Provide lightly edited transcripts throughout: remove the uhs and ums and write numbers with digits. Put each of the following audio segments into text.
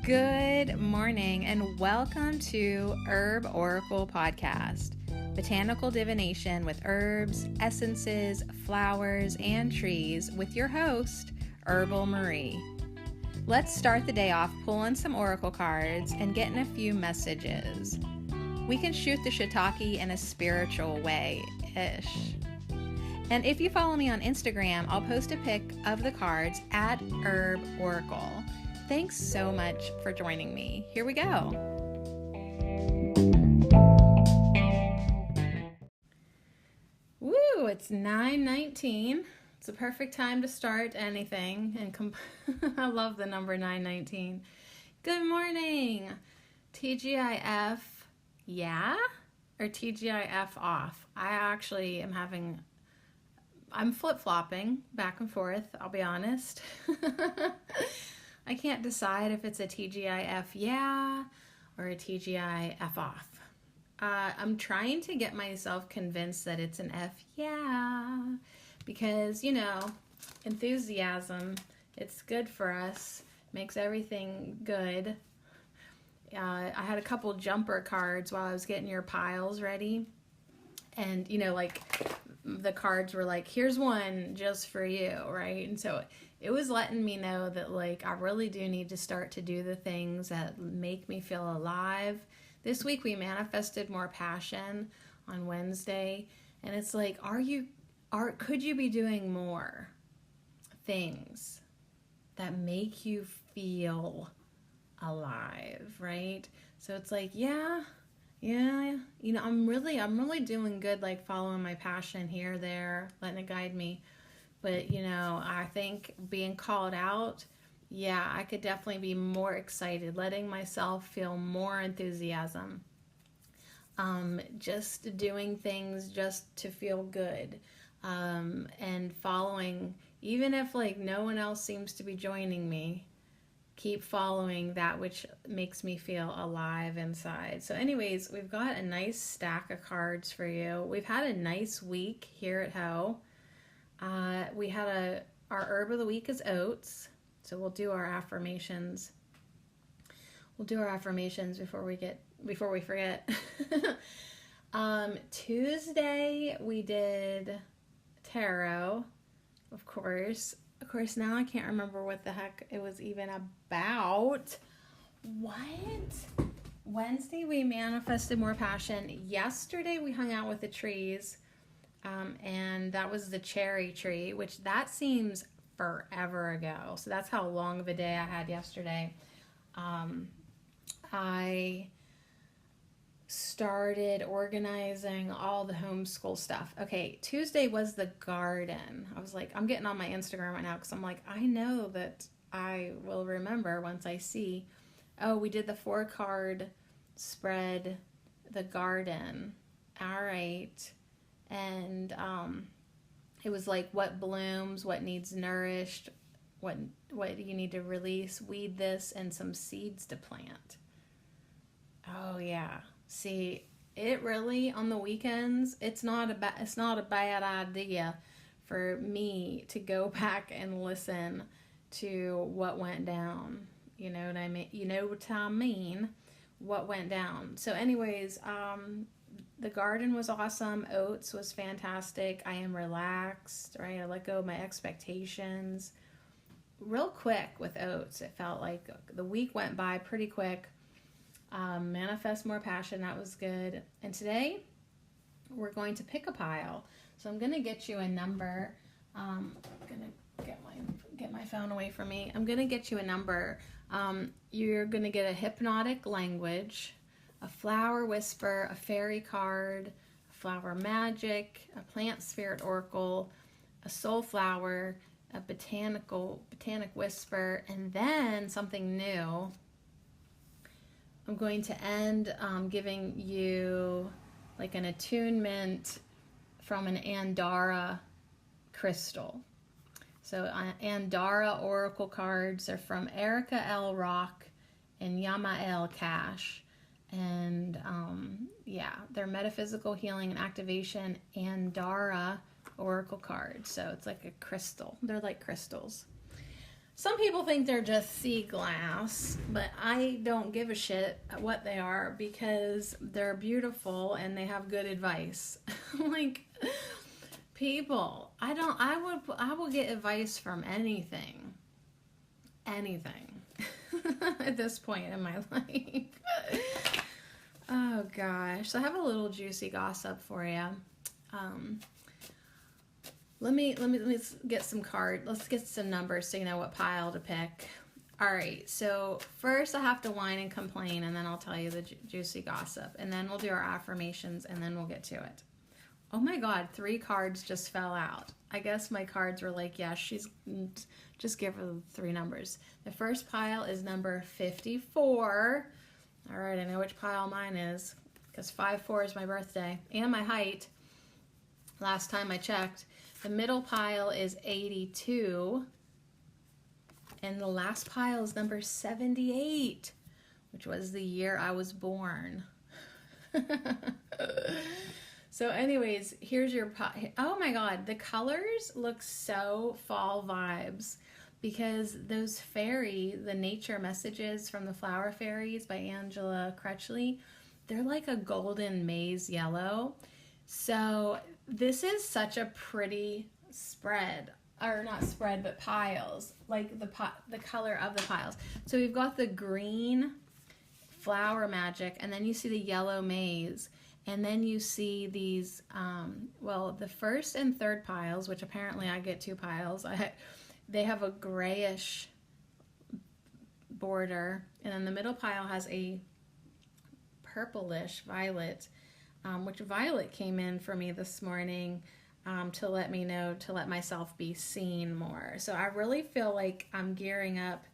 Good morning and welcome to Herb Oracle Podcast, botanical divination with herbs, essences, flowers, and trees with your host, Herbal Marie. Let's start the day off pulling some oracle cards and getting a few messages. We can shoot the shiitake in a spiritual way-ish. And if you follow me on Instagram, I'll post a pic of the cards at Herb Oracle. Thanks so much for joining me. Here we go. Woo, it's 9:19. It's a perfect time to start anything. And I love the number 9:19. Good morning. TGIF, yeah? Or TGIF off? I actually I'm flip-flopping back and forth, I'll be honest. I can't decide if it's a TGIF yeah or a TGIF off. I'm trying to get myself convinced that it's an F yeah because, enthusiasm, it's good for us, makes everything good. I had a couple jumper cards while I was getting your piles ready. And, the cards were like, here's one just for you, right? And so it was letting me know that, I really do need to start to do the things that make me feel alive. This week we manifested more passion on Wednesday. And it's like, could you be doing more things that make you feel alive, right? So it's like, yeah, I'm really doing good, following my passion here, there, letting it guide me. But, I think being called out, yeah, I could definitely be more excited, letting myself feel more enthusiasm. Just doing things just to feel good. And following, even if, no one else seems to be joining me, keep following that which makes me feel alive inside. So anyways, we've got a nice stack of cards for you. We've had a nice week here at Ho. We had our herb of the week is oats. So we'll do our affirmations. Before we forget. Tuesday we did tarot, of course. Of course, now I can't remember what the heck it was even about. What? Wednesday, we manifested more passion. Yesterday, we hung out with the trees, and that was the cherry tree, which that seems forever ago. So that's how long of a day I had yesterday. I started organizing all the homeschool stuff. Okay, Tuesday was the garden. I was like, I'm getting on my Instagram right now because I'm like, I know that I will remember once I see, we did the 4-card spread, the garden. All right. And it was like what blooms, what needs nourished, what do you need to release, weed this, and some seeds to plant. Oh yeah. See, it really, on the weekends, it's not a bad idea for me to go back and listen to what went down. You know what I mean? You know what I mean? What went down. So anyways, the garden was awesome. Oats was fantastic. I am relaxed, right? I let go of my expectations. Real quick with oats. It felt like the week went by pretty quick. Manifest more passion, that was good. And today we're going to pick a pile. So I'm going to get you a number. I'm going to get my phone away from me. I'm going to get you a number. You're going to get a hypnotic language, a flower whisper, a fairy card, a flower magic, a plant spirit oracle, a soul flower, a botanic whisper, and then something new. I'm going to end giving you an attunement from an Andara crystal. So Andara oracle cards are from Erica L. Rock and Yamael Cash. And they're metaphysical healing and activation Andara oracle cards. So it's like a crystal. They're like crystals. Some people think they're just sea glass, but I don't give a shit what they are because they're beautiful and they have good advice. Like, people, I will get advice from anything. Anything. At this point in my life. Oh gosh. So I have a little juicy gossip for you. Let me get some cards. Let's get some numbers so you know what pile to pick. All right, so first I have to whine and complain, and then I'll tell you the juicy gossip, and then we'll do our affirmations, and then we'll get to it. Oh my God, 3 cards just fell out. I guess my cards were like, yeah, she's just give her the 3 numbers. The first pile is number 54. All right, I know which pile mine is because 5-4 is my birthday and my height. Last time I checked. The middle pile is 82. And the last pile is number 78, which was the year I was born. So anyways, here's your pile. Oh my God, the colors look so fall vibes because those the nature messages from the Flower Fairies by Angela Crutchley, they're like a golden maize yellow. So this is such a pretty spread, or not spread, but piles, like the color of the piles. So we've got the green flower magic, and then you see the yellow maize, and then you see these, well, the first and third piles, which apparently I get 2 piles, they have a grayish border, and then the middle pile has a purplish violet, which violet came in for me this morning to let me know, to let myself be seen more. So I really feel like I'm gearing up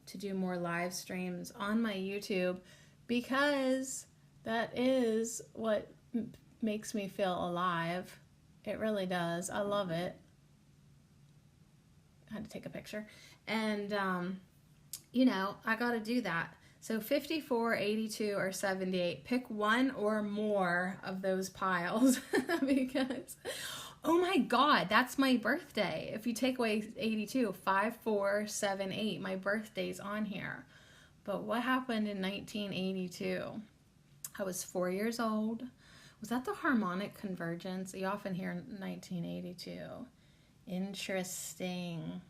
to do more live streams on my YouTube because that is what makes me feel alive. It really does. I love it. I had to take a picture. And, you know, I got to do that. So 54, 82, or 78. Pick one or more of those piles because, oh my God, that's my birthday. If you take away 82, 5, 4, 7, 8, my birthday's on here. But what happened in 1982? I was 4 years old. Was that the harmonic convergence? You often hear 1982. Interesting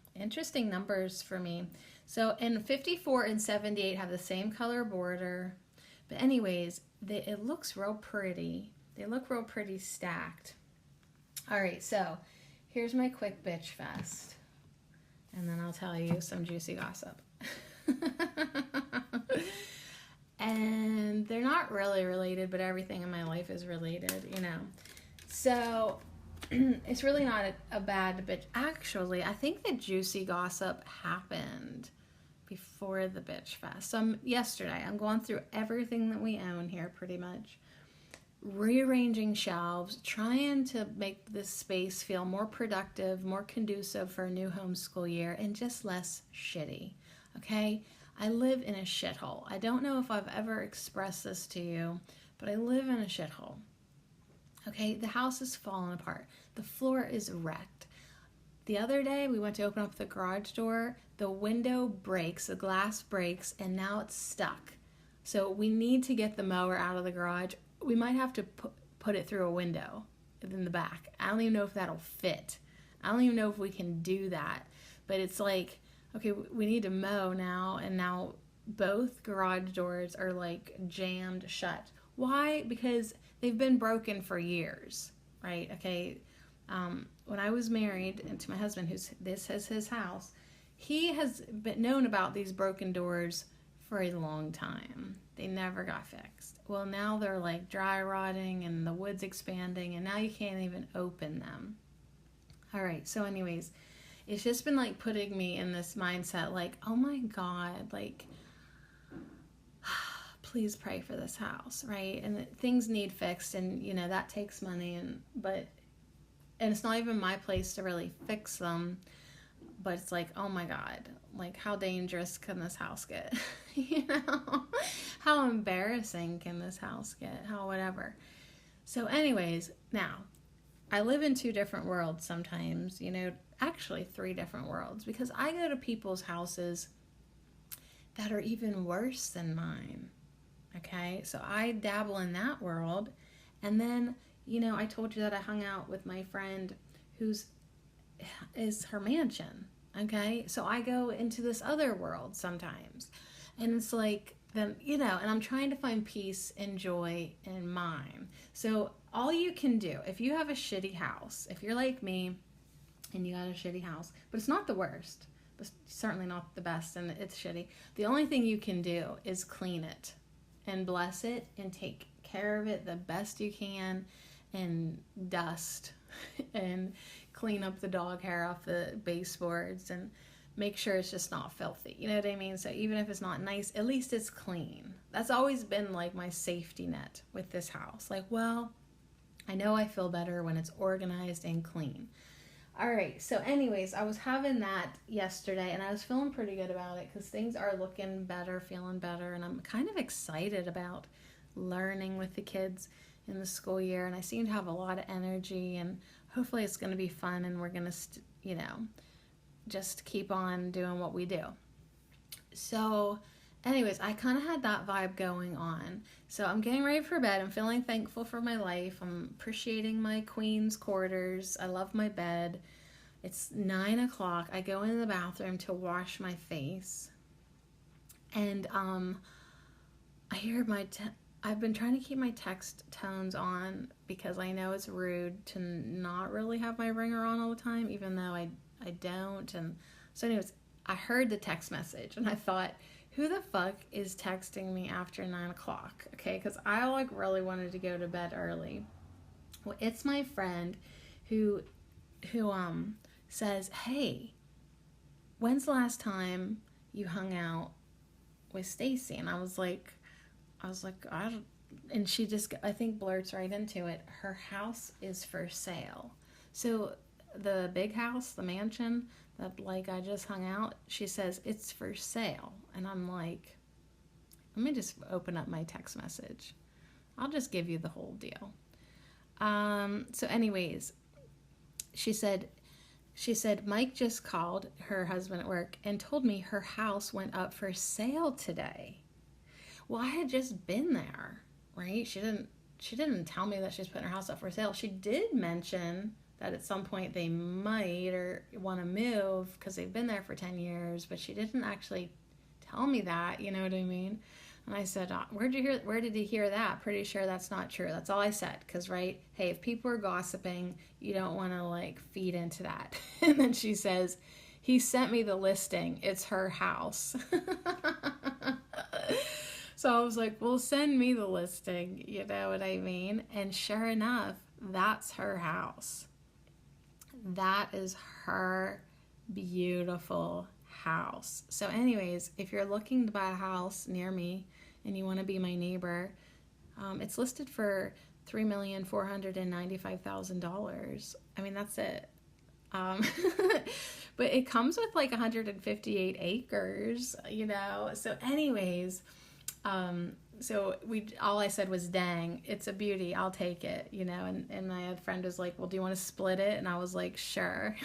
numbers for me. So, and 54 and 78 have the same color border. But anyways, it looks real pretty. They look real pretty stacked. All right, so here's my quick bitch fest. And then I'll tell you some juicy gossip. And they're not really related, but everything in my life is related, you know. So it's really not a bad bitch. Actually, I think the juicy gossip happened before the bitch fest. So yesterday, I'm going through everything that we own here pretty much. Rearranging shelves, trying to make this space feel more productive, more conducive for a new homeschool year, and just less shitty, okay? I live in a shithole. I don't know if I've ever expressed this to you, but I live in a shithole. Okay, the house is falling apart. The floor is wrecked. The other day, we went to open up the garage door. The window breaks, the glass breaks, and now it's stuck. So we need to get the mower out of the garage. We might have to put it through a window in the back. I don't even know if that'll fit. I don't even know if we can do that. But it's like, okay, we need to mow now, and now both garage doors are like jammed shut. Why? Because they've been broken for years, right? Okay, when I was married and to my husband, this is his house, he has been known about these broken doors for a long time. They never got fixed. Well, now they're like dry rotting and the wood's expanding, and now you can't even open them. All right, so anyways, it's just been like putting me in this mindset like, oh my God, like, please pray for this house, right? And things need fixed, and you know that takes money, and it's not even my place to really fix them, but it's like, oh my God, like how dangerous can this house get? You know, how embarrassing can this house get? How whatever. So anyways, now I live in 2 different worlds sometimes, you know. actually 3 different worlds, because I go to people's houses that are even worse than mine. Okay, so I dabble in that world. And then, I told you that I hung out with my friend whose is her mansion. Okay, so I go into this other world sometimes. And it's like, then, and I'm trying to find peace and joy in mine. So all you can do, if you have a shitty house, if you're like me and you got a shitty house, but it's not the worst, but certainly not the best, and it's shitty, the only thing you can do is clean it and bless it and take care of it the best you can, and dust and clean up the dog hair off the baseboards and make sure it's just not filthy. You know what I mean? So even if it's not nice, at least it's clean. That's always been like my safety net with this house. Like, well, I know I feel better when it's organized and clean. All right, so anyways, I was having that yesterday, and I was feeling pretty good about it because things are looking better, feeling better, and I'm kind of excited about learning with the kids in the school year, and I seem to have a lot of energy, and hopefully it's going to be fun, and we're going to, just keep on doing what we do. So anyways, I kind of had that vibe going on. So I'm getting ready for bed. I'm feeling thankful for my life. I'm appreciating my queen's quarters. I love my bed. It's 9 o'clock. I go into the bathroom to wash my face. And I hear I've been trying to keep my text tones on because I know it's rude to not really have my ringer on all the time, even though I don't. And so anyways, I heard the text message and I thought, who the fuck is texting me after 9 o'clock? Okay, because I really wanted to go to bed early. Well, it's my friend who says, hey, when's the last time you hung out with Stacy? And I was like, and she just, I think, blurts right into it. Her house is for sale. So the big house, the mansion that I just hung out, she says it's for sale. And I'm like, let me just open up my text message. I'll just give you the whole deal. So anyways, she said, Mike just called her husband at work and told me her house went up for sale today. Well, I had just been there, right? She didn't tell me that she's putting her house up for sale. She did mention that at some point they might or want to move because they've been there for 10 years, but she didn't actually tell me that, you know what I mean? And I said, where did you hear that? Pretty sure that's not true. That's all I said. Because, right, hey, if people are gossiping, you don't want to, feed into that. And then she says, he sent me the listing. It's her house. So I was like, well, send me the listing. You know what I mean? And sure enough, that's her house. That is her beautiful house. So anyways, if you're looking to buy a house near me and you want to be my neighbor, it's listed for $3,495,000. I mean, that's it. But it comes with 158 acres, So anyways, so all I said was, dang, it's a beauty. I'll take it, and my friend was like, well, do you want to split it? And I was like, sure,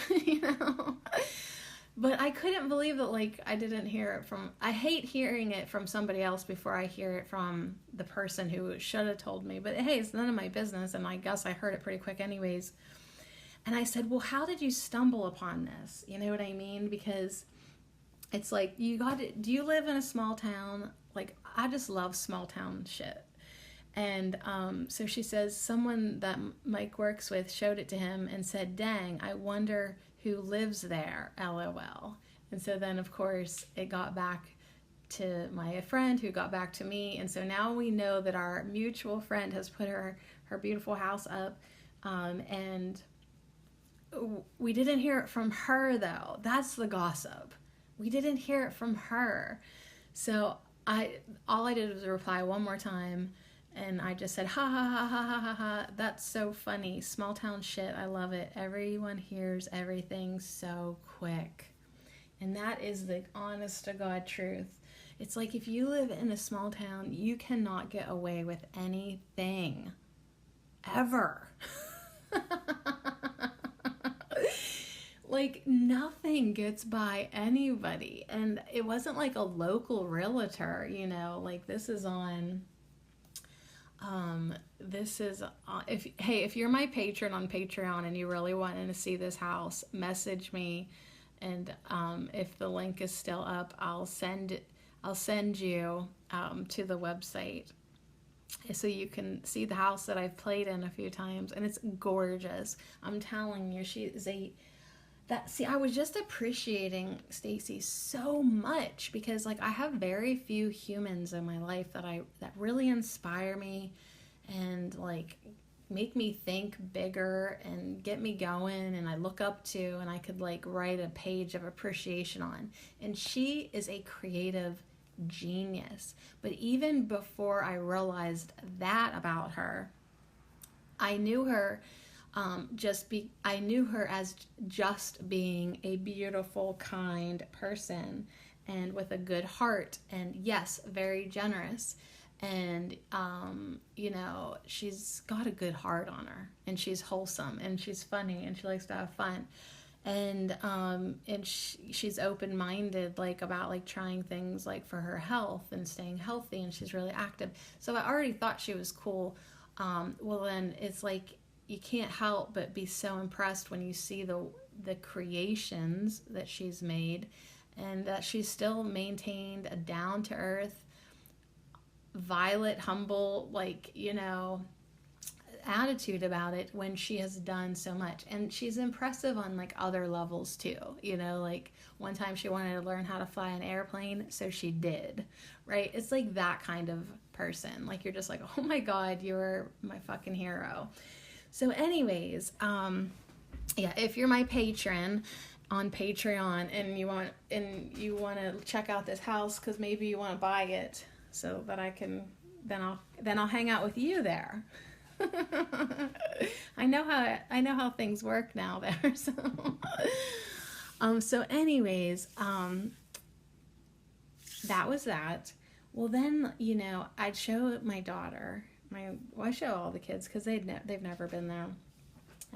But I couldn't believe that, I didn't hear it I hate hearing it from somebody else before I hear it from the person who should have told me. But hey, it's none of my business, and I guess I heard it pretty quick anyways. And I said, well, how did you stumble upon this? You know what I mean? Because it's do you live in a small town? I just love small town shit. And so she says, someone that Mike works with showed it to him and said, dang, I wonder who lives there, LOL. And so then, of course, it got back to my friend who got back to me. And so now we know that our mutual friend has put her beautiful house up. And we didn't hear it from her, though. That's the gossip. We didn't hear it from her. So all I did was reply one more time. And I just said, ha, ha, ha, ha, ha, ha, ha. That's so funny. Small town shit. I love it. Everyone hears everything so quick. And that is the honest to God truth. It's if you live in a small town, you cannot get away with anything. Ever. Like, nothing gets by anybody. And it wasn't like a local realtor, like this is on, if you're my patron on Patreon and you really want to see this house, message me. And if the link is still up, I'll send you to the website so you can see the house that I've played in a few times. And it's gorgeous. I'm telling you, I was just appreciating Stacy so much because like I have very few humans in my life that really inspire me and like make me think bigger and get me going and I look up to and I could like write a page of appreciation on. And she is a creative genius. But even before I realized that about her, I knew her I knew her as just being a beautiful, kind person and with a good heart and yes, very generous. And, she's got a good heart on her and she's wholesome and she's funny and she likes to have fun. And she's open-minded, like about like trying things like for her health and staying healthy, and she's really active. So I already thought she was cool. Well, then it's like, you can't help but be so impressed when you see the creations that she's made and that she's still maintained a down-to-earth, violet, humble, attitude about it when she has done so much. And she's impressive on like other levels too. Like one time she wanted to learn how to fly an airplane, so she did, right? It's like that kind of person. Like you're just like, oh my God, you're my fucking hero. So anyways, if you're my patron on Patreon and you want to check out this house because maybe you want to buy it so that I can, then I'll hang out with you there. I know how things work now there. So anyways, that was that. Well, then, I'd show my daughter. I show all the kids because they've never been there,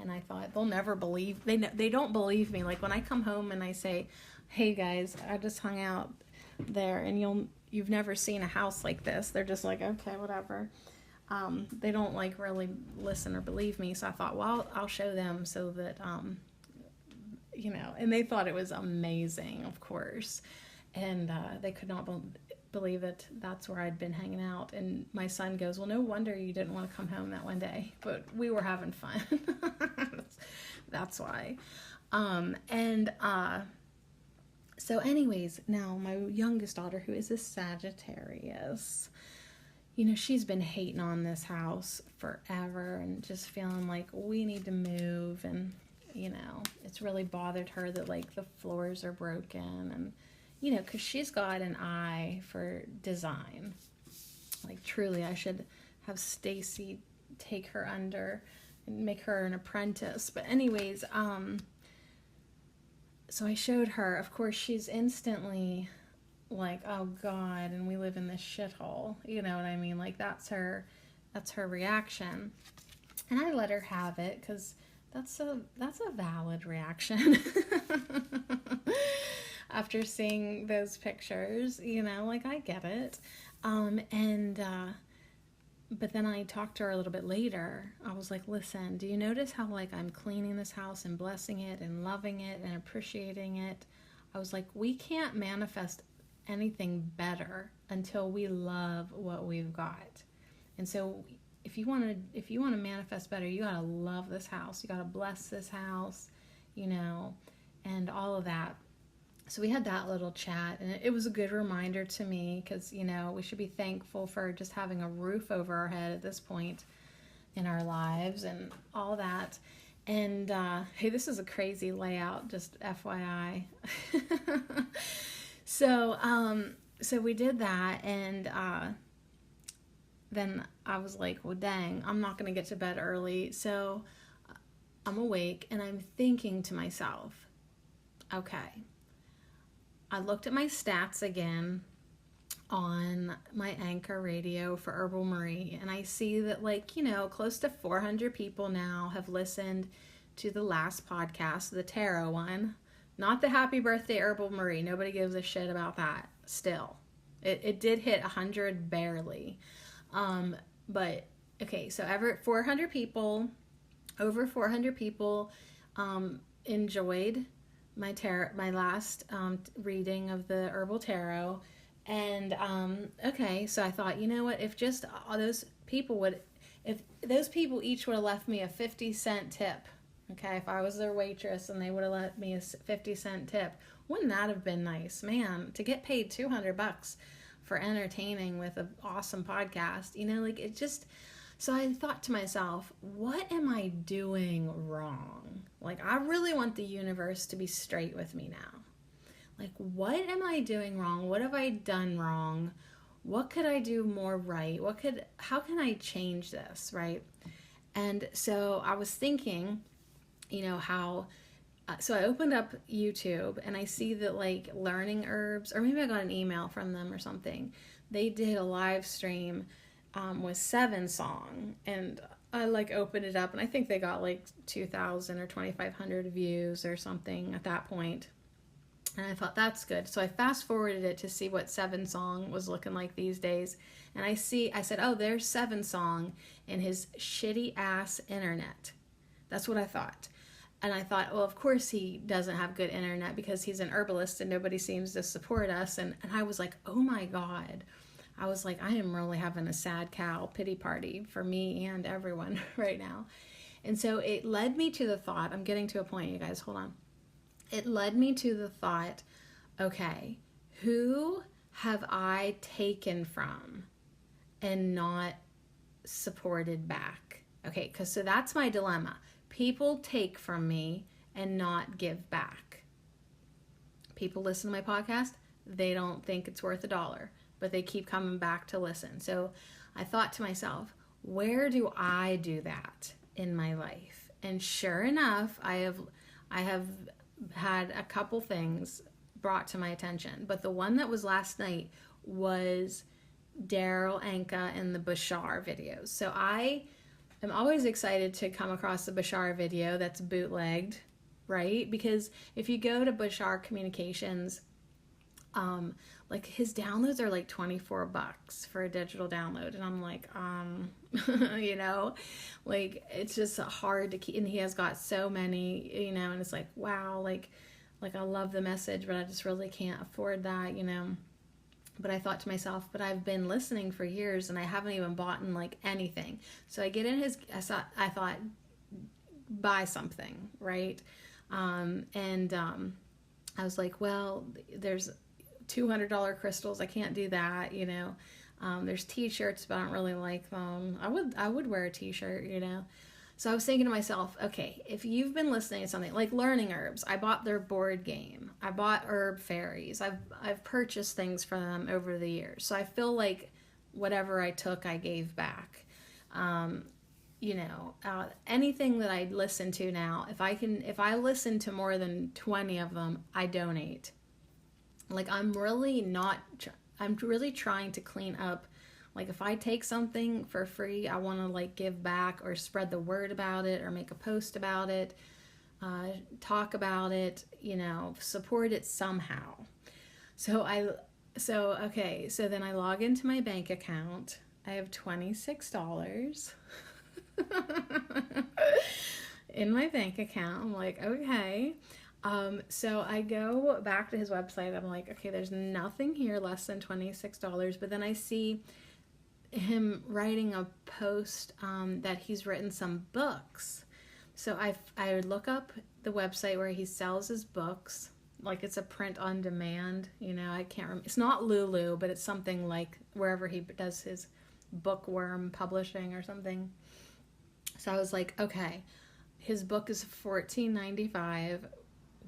and I thought they'll never believe. They don't believe me. Like when I come home and I say, "Hey guys, I just hung out there," and you've never seen a house like this. They're just like, "Okay, whatever." They don't like really listen or believe me. So I thought, well, I'll show them so that And they thought it was amazing, of course, and they could not believe it. That's where I'd been hanging out. And my son goes, well, no wonder you didn't want to come home that one day, but we were having fun. That's why. So anyways, now my youngest daughter, who is a Sagittarius, she's been hating on this house forever and just feeling like we need to move. And, it's really bothered her that like the floors are broken and, because she's got an eye for design. Like, truly, I should have Stacy take her under and make her an apprentice. But anyways, so I showed her. Of course, she's instantly like, oh, God, and we live in this shithole. You know what I mean? Like, that's her reaction. And I let her have it because that's a valid reaction. After seeing those pictures, like I get it. But then I talked to her a little bit later. I was like, listen, do you notice how like I'm cleaning this house and blessing it and loving it and appreciating it? I was like, we can't manifest anything better until we love what we've got. And so if you want to manifest better, you got to love this house. You got to bless this house, and all of that. So we had that little chat, and it was a good reminder to me because, we should be thankful for just having a roof over our head at this point in our lives and all that. And, hey, this is a crazy layout, just FYI. So we did that, and then I was like, well, dang, I'm not going to get to bed early. So I'm awake, and I'm thinking to myself, okay, I looked at my stats again on my Anchor radio for Herbal Marie, and I see that close to 400 people now have listened to the last podcast, the tarot one, Not the happy birthday Herbal Marie. Nobody gives a shit about that still. It did hit 100 barely. But okay, so over 400 people enjoyed my last reading of the Herbal Tarot. And okay, so I thought, you know what, if just all those people if those people each would have left me a 50-cent tip, okay, if I was their waitress and they would have left me a 50-cent tip, wouldn't that have been nice? Man, to get paid $200 for entertaining with an awesome podcast, like it just, so I thought to myself, what am I doing wrong? Like, I really want the universe to be straight with me now. Like, what am I doing wrong? What have I done wrong? What could I do more right? How can I change this, right? And so I was thinking, how, so I opened up YouTube and I see that like Learning Herbs, or maybe I got an email from them or something. They did a live stream with 7-song, and I like opened it up and I think they got like 2,000 or 2,500 views or something at that point. And I thought, that's good. So I fast forwarded it to see what 7-song was looking like these days. And I said, oh, there's 7-song in his shitty ass internet. That's what I thought. And I thought, well, of course he doesn't have good internet because he's an herbalist and nobody seems to support us. And I was like, oh my God. I was like, I am really having a sad cow pity party for me and everyone right now. And so it led me to the thought, I'm getting to a point, you guys, hold on. It led me to the thought, okay, who have I taken from and not supported back? Okay, so that's my dilemma. People take from me and not give back. People listen to my podcast, they don't think it's worth $1, but they keep coming back to listen. So I thought to myself, where do I do that in my life? And sure enough, I have had a couple things brought to my attention, but the one that was last night was Daryl Anka and the Bashar videos. So I am always excited to come across the Bashar video that's bootlegged, right? Because if you go to Bashar Communications, like his downloads are like $24 for a digital download, and I'm like, like it's just hard to keep. And he has got so many, and it's like, wow, like I love the message, but I just really can't afford that, But I thought to myself, but I've been listening for years and I haven't even bought like anything. So I get in I thought, buy something, right? I was like, well, there's $200 crystals. I can't do that, There's t-shirts, but I don't really like them. I would wear a t-shirt, So I was thinking to myself, okay, if you've been listening to something like Learning Herbs, I bought their board game. I bought Fairies. I've purchased things from them over the years. So I feel like whatever I took, I gave back. Anything that I listen to now, if I listen to more than 20 of them, I donate. Like I'm really trying to clean up. Like if I take something for free, I want to like give back or spread the word about it or make a post about it, talk about it, support it somehow. So then I log into my bank account. I have $26 in my bank account. I'm like, okay. So I go back to his website. I'm like, okay, there's nothing here less than $26. But then I see him writing a post that he's written some books. So I look up the website where he sells his books. Like it's a print on demand. I can't remember. It's not Lulu, but it's something like wherever he does his Bookworm publishing or something. So I was like, okay, his book is $14.95.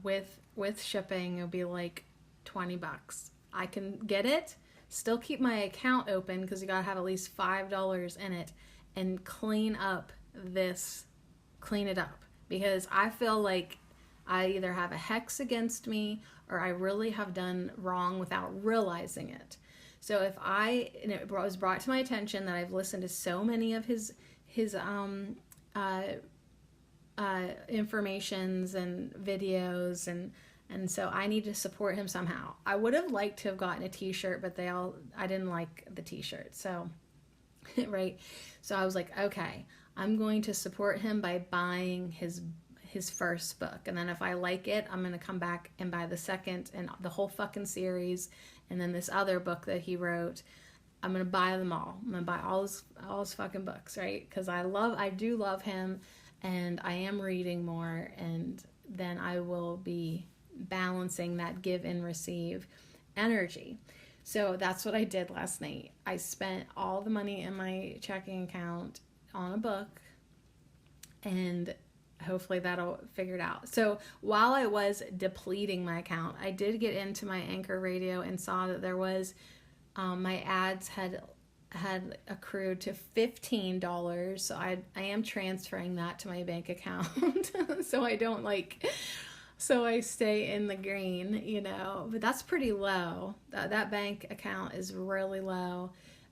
With shipping, it'll be like $20. I can get it, still keep my account open because you gotta have at least $5 in it, and clean it up because I feel like I either have a hex against me or I really have done wrong without realizing it. So it was brought to my attention that I've listened to so many of his informations and videos and And so I need to support him somehow. I would have liked to have gotten a t-shirt, but I didn't like the t-shirt. So, right. So I was like, okay, I'm going to support him by buying his first book. And then if I like it, I'm going to come back and buy the second and the whole fucking series. And then this other book that he wrote, I'm going to buy them all. I'm going to buy all his fucking books, right? Because I do love him, and I am reading more, and then I will be balancing that give and receive energy. So that's what I did last night. I spent all the money in my checking account on a book, and hopefully that'll figure it out. So while I was depleting my account, I did get into my Anchor Radio and saw that there was my ads had accrued to $15. So I am transferring that to my bank account so I stay in the green, but that's pretty low. That bank account is really low.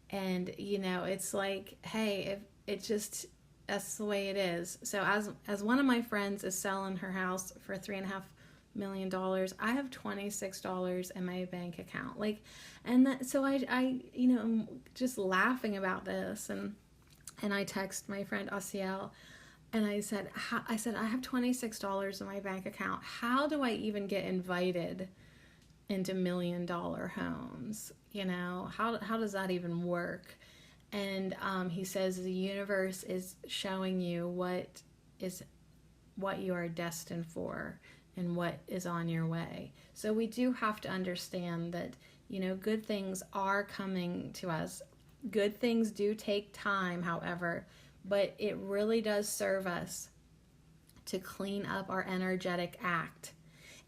And, it's like, hey, that's the way it is. So as one of my friends is selling her house for $3.5 million, I have $26 in my bank account. So I I'm just laughing about this, and I text my friend Asiel, and I said, I have $26 in my bank account. How do I even get invited into $1 million homes? How does that even work? And he says the universe is showing you what you are destined for and what is on your way. So we do have to understand that, good things are coming to us. Good things do take time, however, but it really does serve us to clean up our energetic act.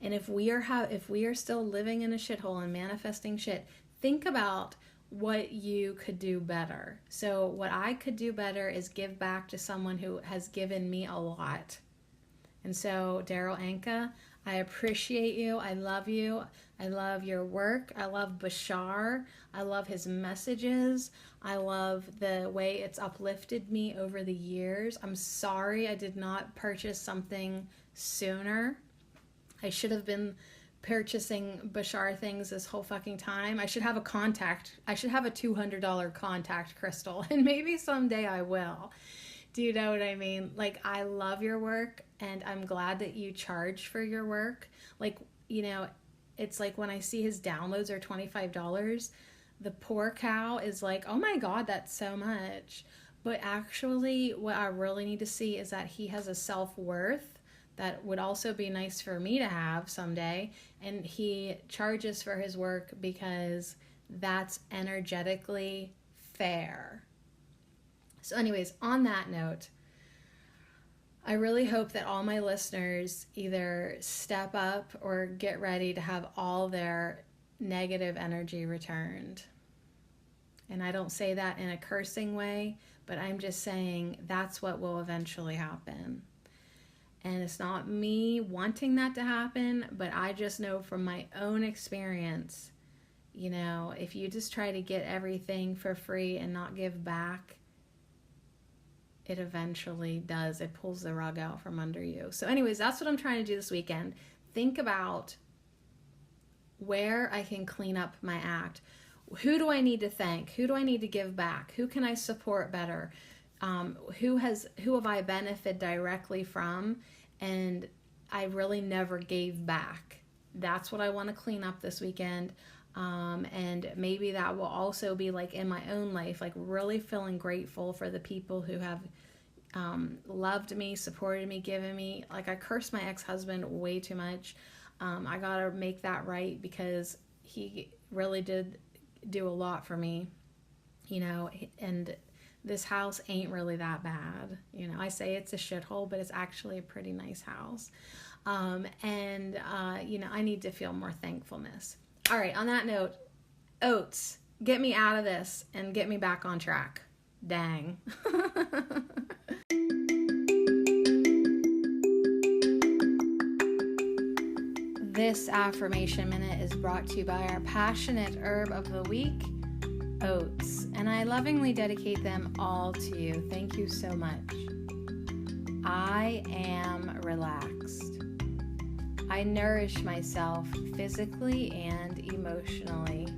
And if we are still living in a shithole and manifesting shit, think about what you could do better. So what I could do better is give back to someone who has given me a lot. And so, Daryl Anka, I appreciate you. I love you. I love your work. I love Bashar. I love his messages. I love the way it's uplifted me over the years. I'm sorry I did not purchase something sooner. I should have been purchasing Bashar things this whole fucking time. I should have a contact. I should have a $200 contact crystal, and maybe someday I will. Do you know what I mean? I love your work, and I'm glad that you charge for your work. It's like when I see his downloads are $25, the poor cow is like, oh my God, that's so much. But actually, what I really need to see is that he has a self-worth that would also be nice for me to have someday. And he charges for his work because that's energetically fair. So anyways, on that note, I really hope that all my listeners either step up or get ready to have all their negative energy returned. And I don't say that in a cursing way, but I'm just saying that's what will eventually happen. And it's not me wanting that to happen, but I just know from my own experience, if you just try to get everything for free and not give back, it eventually does. It pulls the rug out from under you. So anyways, that's what I'm trying to do this weekend. Think about where I can clean up my act. Who do I need to thank? Who do I need to give back? Who can I support better? Who have I benefited directly from, and I really never gave back? That's what I want to clean up this weekend. And maybe that will also be in my own life, really feeling grateful for the people who have loved me, supported me, given me. I cursed my ex-husband way too much. I gotta make that right because he really did do a lot for me, and this house ain't really that bad. I say it's a shithole, but it's actually a pretty nice house. I need to feel more thankfulness. All right, on that note, oats, get me out of this and get me back on track. Dang. This affirmation minute is brought to you by our passionate herb of the week, oats, and I lovingly dedicate them all to you. Thank you so much. I am relaxed. I nourish myself physically and emotionally.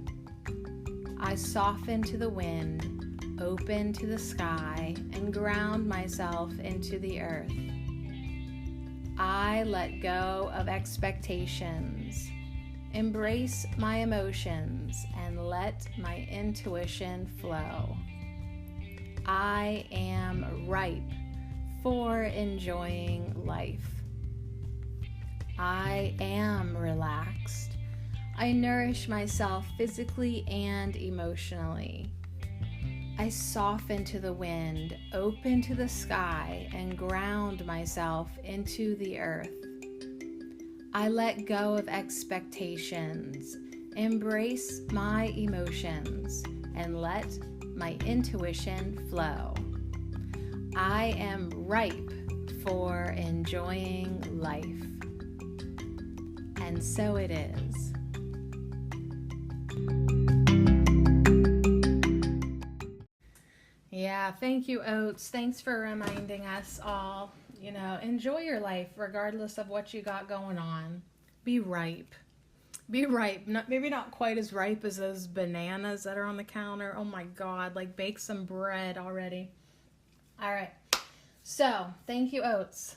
I soften to the wind, open to the sky, and ground myself into the earth. I let go of expectations, embrace my emotions, and let my intuition flow. I am ripe for enjoying life. I am relaxed. I nourish myself physically and emotionally. I soften to the wind, open to the sky, and ground myself into the earth. I let go of expectations, embrace my emotions, and let my intuition flow. I am ripe for enjoying life. And so it is. Yeah, thank you, Oates. Thanks for reminding us all, enjoy your life regardless of what you got going on. Be ripe. Be ripe. Maybe not quite as ripe as those bananas that are on the counter. Oh my God, like bake some bread already. All right. So, thank you, Oates.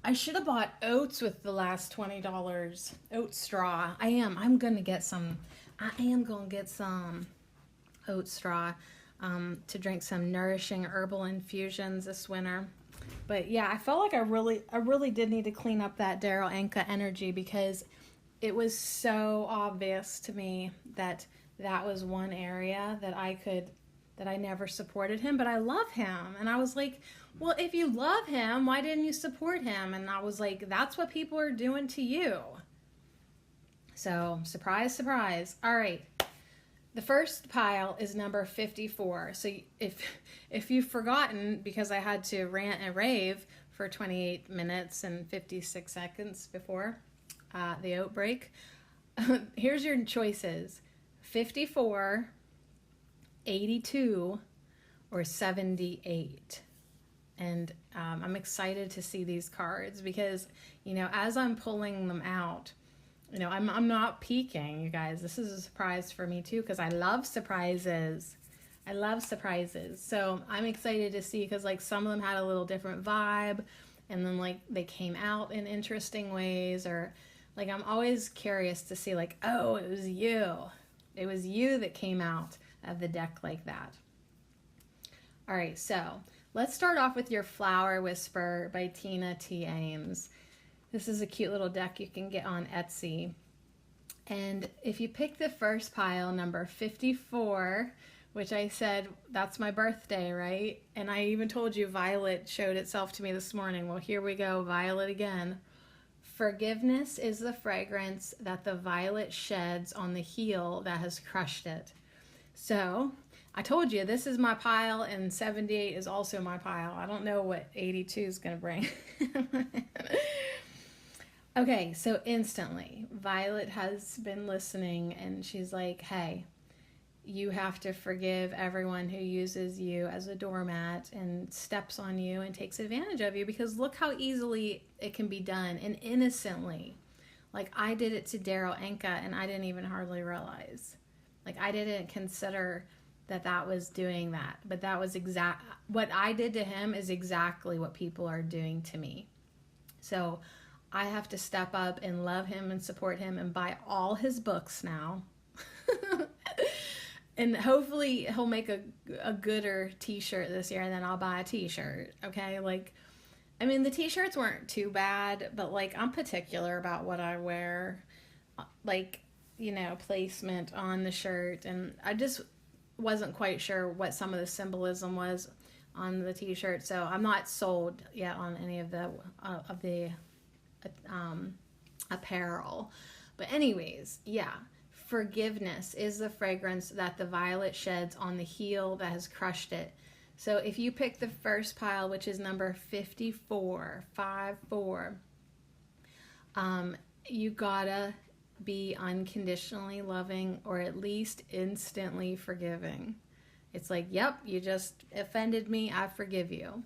I should have bought oats with the last $20. Oat straw. I'm going to get some. I am going to get some oat straw to drink some nourishing herbal infusions this winter. But yeah, I felt like I really did need to clean up that Daryl Anka energy, because it was so obvious to me that was one area that I never supported him, but I love him. And I was like, well, if you love him, why didn't you support him? And I was like, that's what people are doing to you. So, surprise, surprise. All right. The first pile is number 54. So if you've forgotten, because I had to rant and rave for 28 minutes and 56 seconds before the oat break, here's your choices: 54, 82, or 78. And I'm excited to see these cards because, as I'm pulling them out, I'm not peeking, you guys. This is a surprise for me too, because I love surprises. I love surprises. So I'm excited to see, because like some of them had a little different vibe, and then like they came out in interesting ways, or like I'm always curious to see like, oh, it was you. It was you that came out of the deck like that. All right, so let's start off with your Flower Whisper by Tina T. Ames. This is a cute little deck you can get on Etsy. And if you pick the first pile, number 54, which I said, that's my birthday, right? And I even told you Violet showed itself to me this morning. Well, here we go, Violet again. Forgiveness is the fragrance that the violet sheds on the heel that has crushed it. So, I told you, this is my pile, and 78 is also my pile. I don't know what 82 is going to bring. Okay, so instantly, Violet has been listening, and she's like, hey, you have to forgive everyone who uses you as a doormat and steps on you and takes advantage of you, because look how easily it can be done, and innocently. Like, I did it to Daryl Anka, and I didn't even hardly realize. Like, I didn't consider that was doing that, but that was what I did to him is exactly what people are doing to me. So I have to step up and love him and support him and buy all his books now. And hopefully he'll make a gooder t-shirt this year, and then I'll buy a t-shirt. Okay, like, I mean, the t-shirts weren't too bad, but like, I'm particular about what I wear, like, placement on the shirt, and I just wasn't quite sure what some of the symbolism was on the t-shirt, so I'm not sold yet on any of the apparel. But anyways, yeah, forgiveness is the fragrance that the violet sheds on the heel that has crushed it. So if you pick the first pile, which is number 54, 5-4, you gotta be unconditionally loving, or at least instantly forgiving. It's like, yep, you just offended me, I forgive you.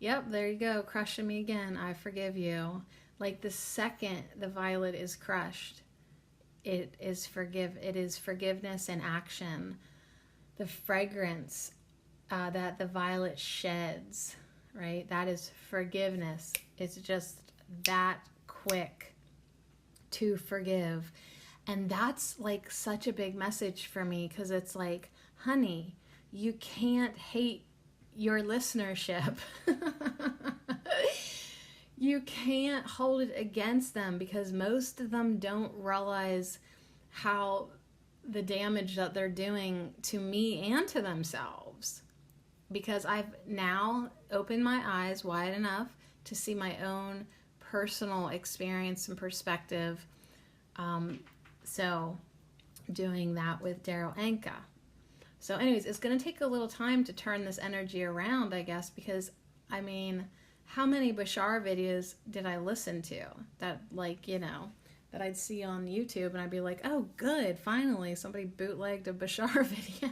Yep, there you go, crushing me again, I forgive you. Like the second the violet is crushed, it is forgiveness in action. The fragrance that the violet sheds, right? That is forgiveness. It's just that quick to forgive. And that's like such a big message for me, because it's like, honey, you can't hate your listenership. You can't hold it against them, because most of them don't realize how the damage that they're doing to me and to themselves. Because I've now opened my eyes wide enough to see my own personal experience and perspective. So doing that with Daryl Anka. So anyways, it's going to take a little time to turn this energy around, I guess, because, I mean, how many Bashar videos did I listen to that, like, you know, that I'd see on YouTube and I'd be like, oh, good, finally, somebody bootlegged a Bashar video.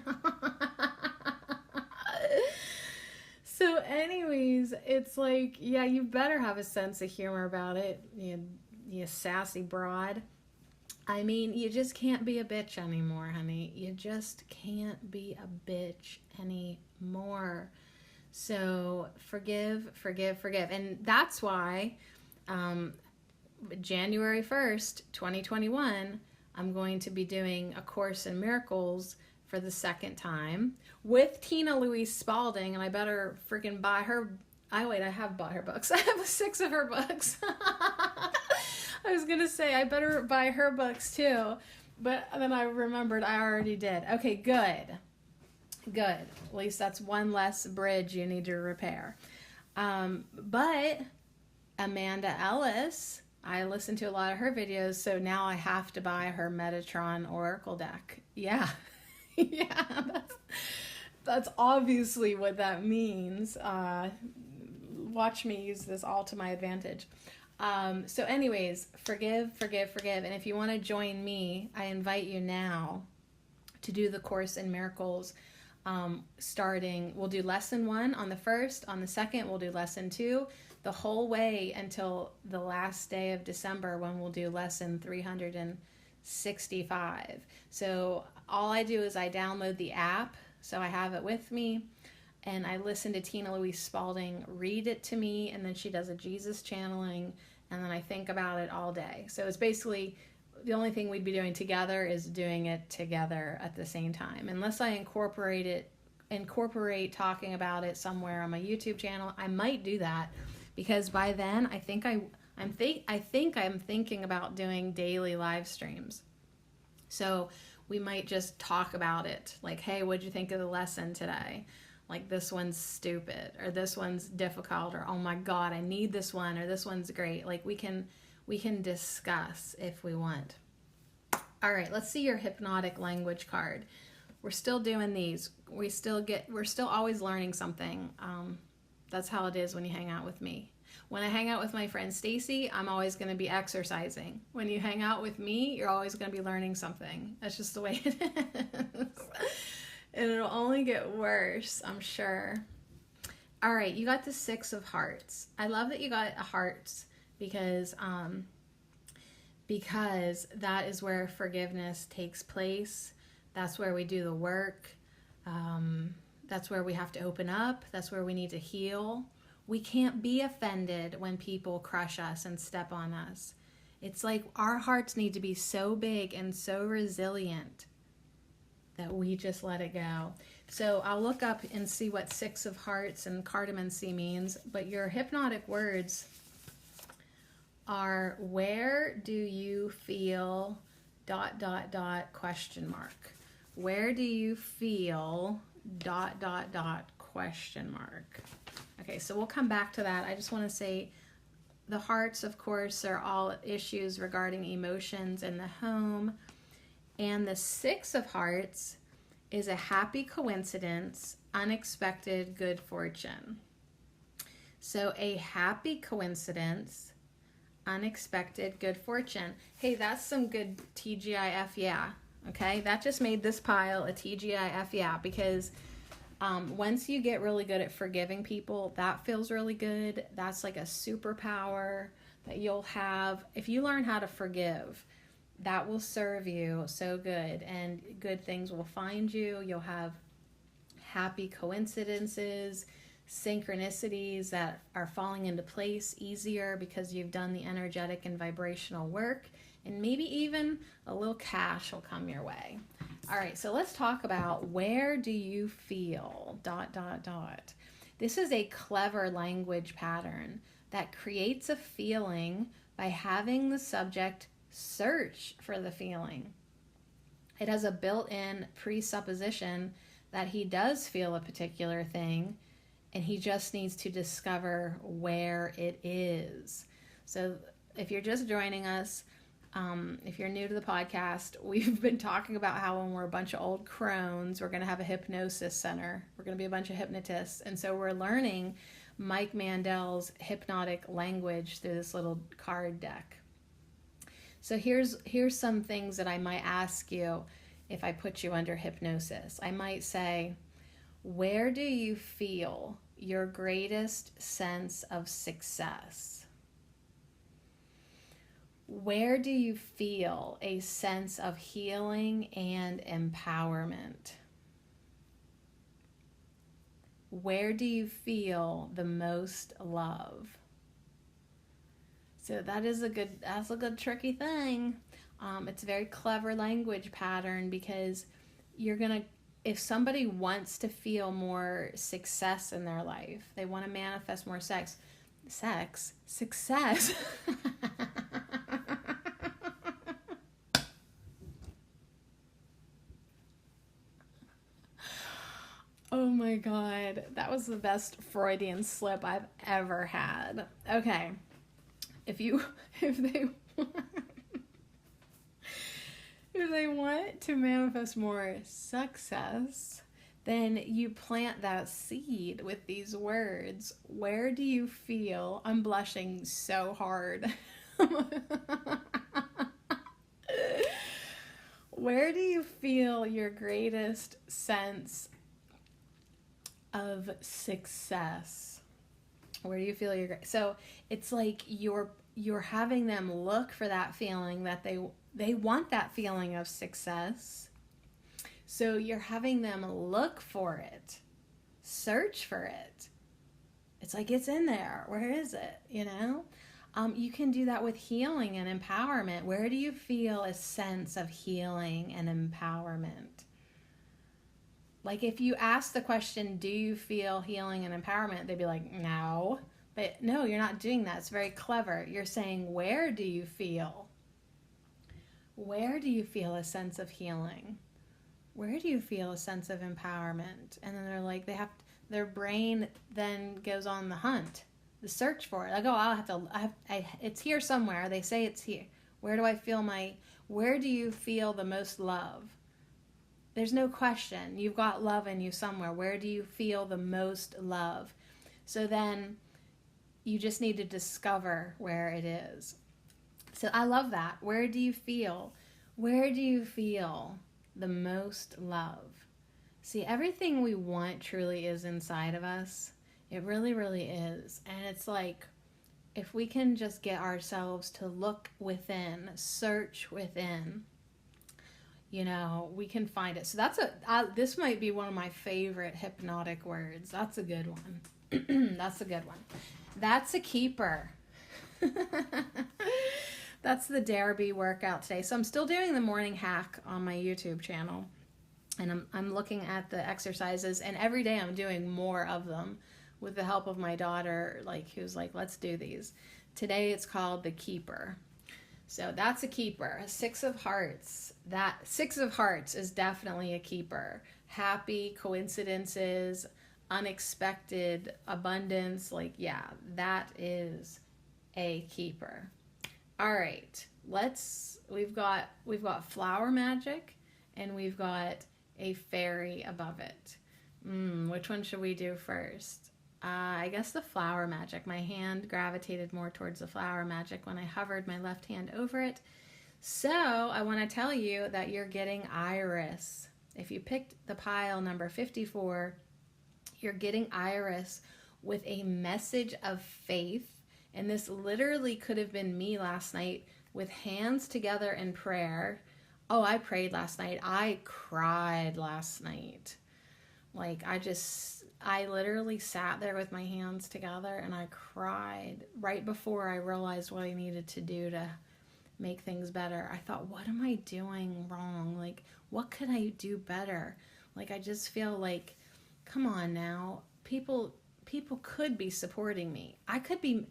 So anyways, it's like, yeah, you better have a sense of humor about it, you sassy broad. I mean, you just can't be a bitch anymore, honey. You just can't be a bitch anymore. So forgive, forgive, forgive. And that's why January 1st, 2021, I'm going to be doing A Course in Miracles for the second time with Tina Louise Spalding. And I better freaking buy her. I have bought her books. I have 6 of her books. I was going to say, I better buy her books too. But then I remembered I already did. Okay, good. Good. At least that's one less bridge you need to repair. But Amanda Ellis, I listen to a lot of her videos, so now I have to buy her Metatron Oracle deck. Yeah. Yeah, that's obviously what that means. Watch me use this all to my advantage. So anyways, forgive, forgive, forgive. And if you want to join me, I invite you now to do the Course in Miracles. Starting, we'll do lesson 1 on the 1st, on the 2nd, we'll do lesson 2, the whole way until the last day of December, when we'll do lesson 365. So all I do is I download the app, so I have it with me, and I listen to Tina Louise Spalding read it to me, and then she does a Jesus channeling, and then I think about it all day. So it's basically, the only thing we'd be doing together is doing it together at the same time. Unless I incorporate talking about it somewhere on my YouTube channel, I might do that, because by then I think I'm thinking about doing daily live streams. So we might just talk about it, like, hey, what'd you think of the lesson today? Like, this one's stupid, or this one's difficult, or oh my God, I need this one, or this one's great. Like, we can discuss if we want. All right, let's see your hypnotic language card. We're still doing these. We're still always learning something. That's how it is when you hang out with me. When I hang out with my friend Stacy, I'm always going to be exercising. When you hang out with me, you're always going to be learning something. That's just the way it is. And it'll only get worse, I'm sure. All right, you got the 6 of Hearts. I love that you got a hearts, because that is where forgiveness takes place. That's where we do the work. That's where we have to open up. That's where we need to heal. We can't be offended when people crush us and step on us. It's like our hearts need to be so big and so resilient that we just let it go. So I'll look up and see what 6 of Hearts and cardamoncy means, but your hypnotic words are, where do you feel ... question mark. Where do you feel ... question mark. Okay, so we'll come back to that. I just want to say the hearts, of course, are all issues regarding emotions in the home. And the 6 of Hearts is a happy coincidence, unexpected good fortune. So a happy coincidence, unexpected good fortune. Hey, that's some good TGIF, yeah. Okay, that just made this pile a TGIF, yeah, because once you get really good at forgiving people, that feels really good. That's like a superpower. that you'll have, if you learn how to forgive, that will serve you so good, and good things will find you. You'll have happy coincidences, synchronicities that are falling into place easier because you've done the energetic and vibrational work, and maybe even a little cash will come your way. All right, so let's talk about where do you feel ... This is a clever language pattern that creates a feeling by having the subject search for the feeling. It has a built-in presupposition that he does feel a particular thing, and he just needs to discover where it is. So if you're just joining us, if you're new to the podcast, we've been talking about how when we're a bunch of old crones, we're going to have a hypnosis center. We're going to be a bunch of hypnotists. And so we're learning Mike Mandel's hypnotic language through this little card deck. So here's some things that I might ask you if I put you under hypnosis. I might say, where do you feel your greatest sense of success? Where do you feel a sense of healing and empowerment? Where do you feel the most love? So that's a good tricky thing. It's a very clever language pattern, because if somebody wants to feel more success in their life, they want to manifest more success. Oh my God, that was the best Freudian slip I've ever had. Okay, if they want to manifest more success, then you plant that seed with these words. Where do you feel? I'm blushing so hard. Where do you feel your greatest sense of success? Where do you feel so it's like you're having them look for that feeling, that they want that feeling of success. So you're having them look for it, search for it. It's like, it's in there. Where is it? You can do that with healing and empowerment. Where do you feel a sense of healing and empowerment? Like, if you ask the question, do you feel healing and empowerment? They'd be like, no. But no, you're not doing that. It's very clever. You're saying, where do you feel? Where do you feel a sense of healing? Where do you feel a sense of empowerment? And then they're like, their brain then goes on the hunt, the search for it. Like, it's here somewhere. They say it's here. Where do you feel the most love? There's no question. You've got love in you somewhere. Where do you feel the most love? So then you just need to discover where it is. So I love that. Where do you feel the most love? See, everything we want truly is inside of us. It really, really is. And it's like, if we can just get ourselves to look within, search within, we can find it. So this might be one of my favorite hypnotic words. That's a good one. That's a good one. That's a keeper. That's the Dare Be workout today. So I'm still doing the morning hack on my YouTube channel, and I'm looking at the exercises, and every day I'm doing more of them with the help of my daughter, who's like, let's do these. Today it's called the keeper. So that's a keeper. 6 of hearts. That 6 of hearts is definitely a keeper. Happy coincidences, unexpected abundance. That is a keeper. All right, we've got flower magic, and we've got a fairy above it. Which one should we do first? I guess the flower magic. My hand gravitated more towards the flower magic when I hovered my left hand over it. So I want to tell you that you're getting Iris. If you picked the pile number 54, you're getting Iris with a message of faith And this literally could have been me last night with hands together in prayer. Oh, I prayed last night. I cried last night. Like, I literally sat there with my hands together and I cried right before I realized what I needed to do to make things better. I thought, what am I doing wrong? Like, what could I do better? Like, I just feel like, come on now. People could be supporting me. I could be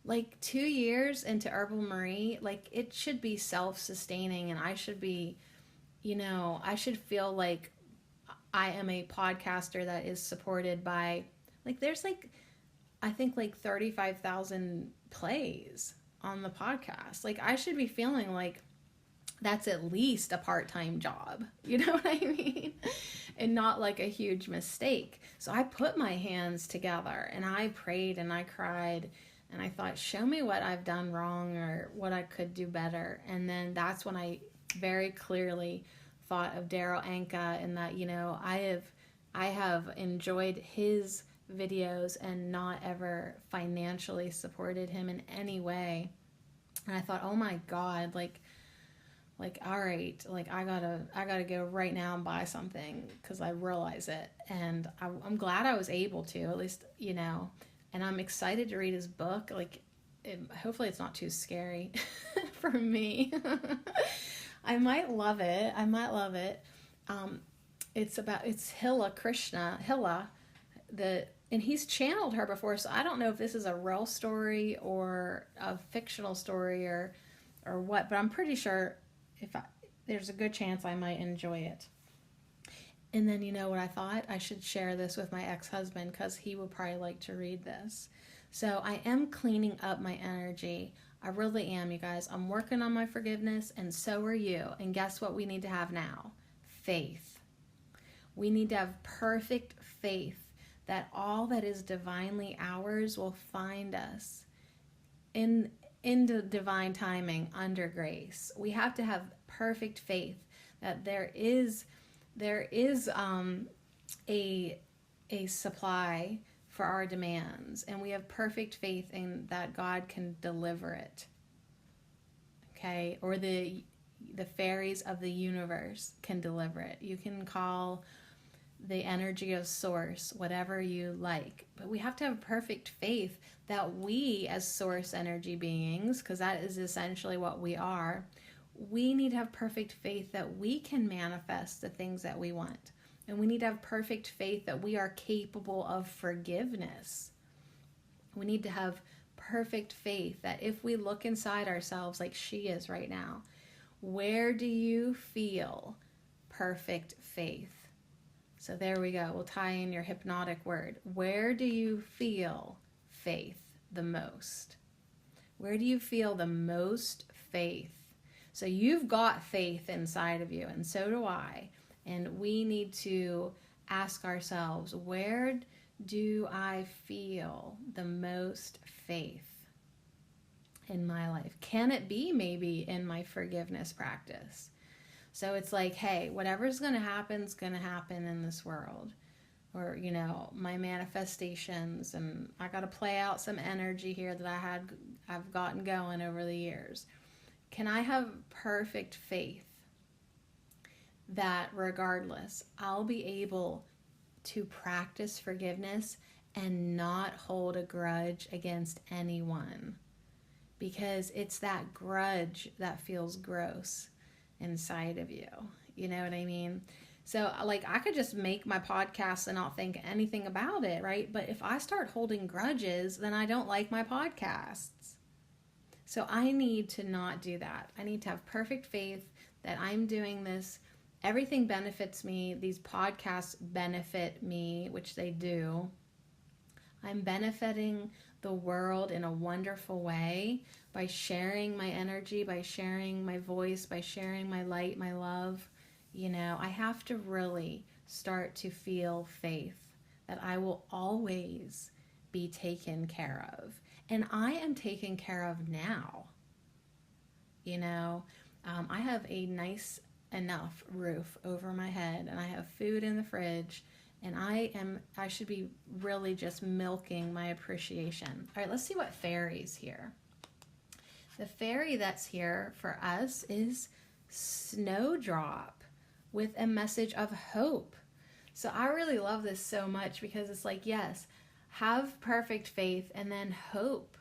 like 2 years into Herbal Marie, like it should be self-sustaining and I should be, I should feel like I am a podcaster that is supported by, like, there's like, I think like 35,000 plays on the podcast. Like, I should be feeling like that's at least a part-time job. You know what I mean? And not like a huge mistake. So I put my hands together and I prayed and I cried and I thought, show me what I've done wrong or what I could do better. And then that's when I very clearly thought of Daryl Anka and that, I have enjoyed his videos and not ever financially supported him in any way. And I thought, oh my God, like, all right, like I gotta go right now and buy something because I realize it. And I'm glad I was able to, at least, and I'm excited to read his book. Like, hopefully it's not too scary for me. I might love it. It's Hilla, and he's channeled her before, so I don't know if this is a real story or a fictional story or what, but I'm pretty sure there's a good chance I might enjoy it. And then, you know what I thought? I should share this with my ex-husband because he would probably like to read this. So I am cleaning up my energy. I really am, you guys. I'm working on my forgiveness, and so are you. And guess what we need to have now? Faith. We need to have perfect faith that all that is divinely ours will find us in the divine timing under grace. We have to have perfect faith that there is a supply for our demands, and we have perfect faith in that God can deliver it. Okay, or the fairies of the universe can deliver it. You can call the energy of source whatever you like, but we have to have perfect faith that we, as source energy beings, because that is essentially what we are, we need to have perfect faith that we can manifest the things that we want. And we need to have perfect faith that we are capable of forgiveness. We need to have perfect faith that if we look inside ourselves like she is right now, where do you feel perfect faith? So there we go. We'll tie in your hypnotic word. Where do you feel faith the most? Where do you feel the most faith? So you've got faith inside of you, and so do I. And we need to ask ourselves, where do I feel the most faith in my life? Can it be maybe in my forgiveness practice? So it's like, hey, whatever's going to happen is going to happen in this world. Or, my manifestations, and I got to play out some energy here that I've gotten going over the years. Can I have perfect faith that regardless, I'll be able to practice forgiveness and not hold a grudge against anyone? Because it's that grudge that feels gross inside of you. You know what I mean? So, like, I could just make my podcast and not think anything about it, right? But if I start holding grudges, then I don't like my podcasts. So I need to not do that. I need to have perfect faith that I'm doing this. Everything benefits me. These podcasts benefit me, which they do. I'm benefiting the world in a wonderful way by sharing my energy, by sharing my voice, by sharing my light, my love. I have to really start to feel faith that I will always be taken care of. And I am taken care of now. I have a nice enough roof over my head, and I have food in the fridge, And I should be really just milking my appreciation. All right, let's see what fairy's here. The fairy that's here for us is Snowdrop with a message of hope. So I really love this so much because it's like, yes, have perfect faith and then hope.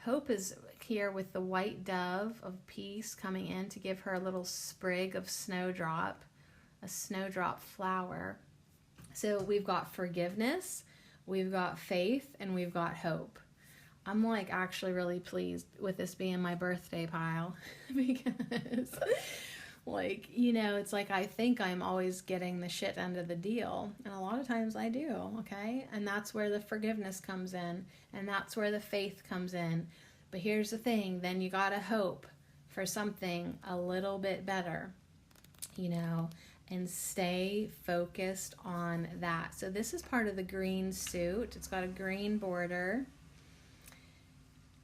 Hope is here with the white dove of peace coming in to give her a little sprig of snowdrop, a snowdrop flower. So we've got forgiveness, we've got faith, and we've got hope. I'm like actually really pleased with this being my birthday pile because like, you know, it's like I think I'm always getting the shit end of the deal. And a lot of times I do, okay? And that's where the forgiveness comes in. And that's where the faith comes in. But here's the thing, then you gotta hope for something a little bit better, you know, and stay focused on that. So this is part of the green suit. It's got a green border.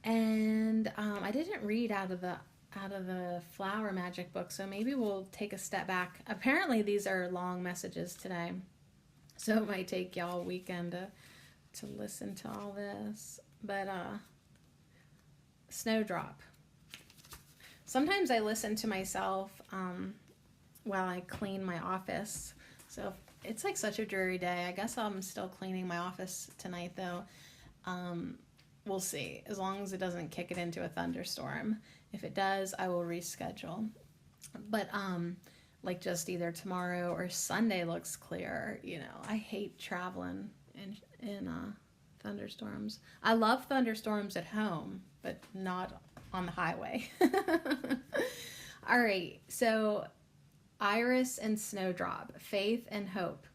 And I didn't read out of the flower magic book, so maybe we'll take a step back. Apparently these are long messages today, so it might take y'all a weekend to listen to all this. But Snowdrop. Sometimes I listen to myself while I clean my office, so it's like such a dreary day. I guess I'm still cleaning my office tonight though. We'll see, as long as it doesn't kick it into a thunderstorm. If it does, I will reschedule. But like just either tomorrow or Sunday looks clear. You know, I hate traveling in thunderstorms. I love thunderstorms at home, but not on the highway. All right, so Iris and Snowdrop, faith and hope.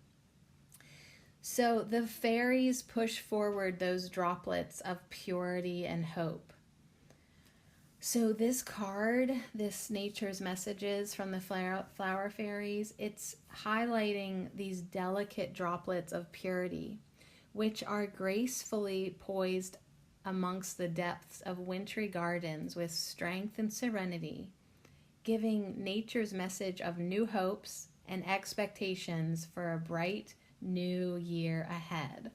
So the fairies push forward those droplets of purity and hope. So this card, this nature's messages from the flower fairies, it's highlighting these delicate droplets of purity, which are gracefully poised amongst the depths of wintry gardens with strength and serenity, giving nature's message of new hopes and expectations for a bright new year ahead.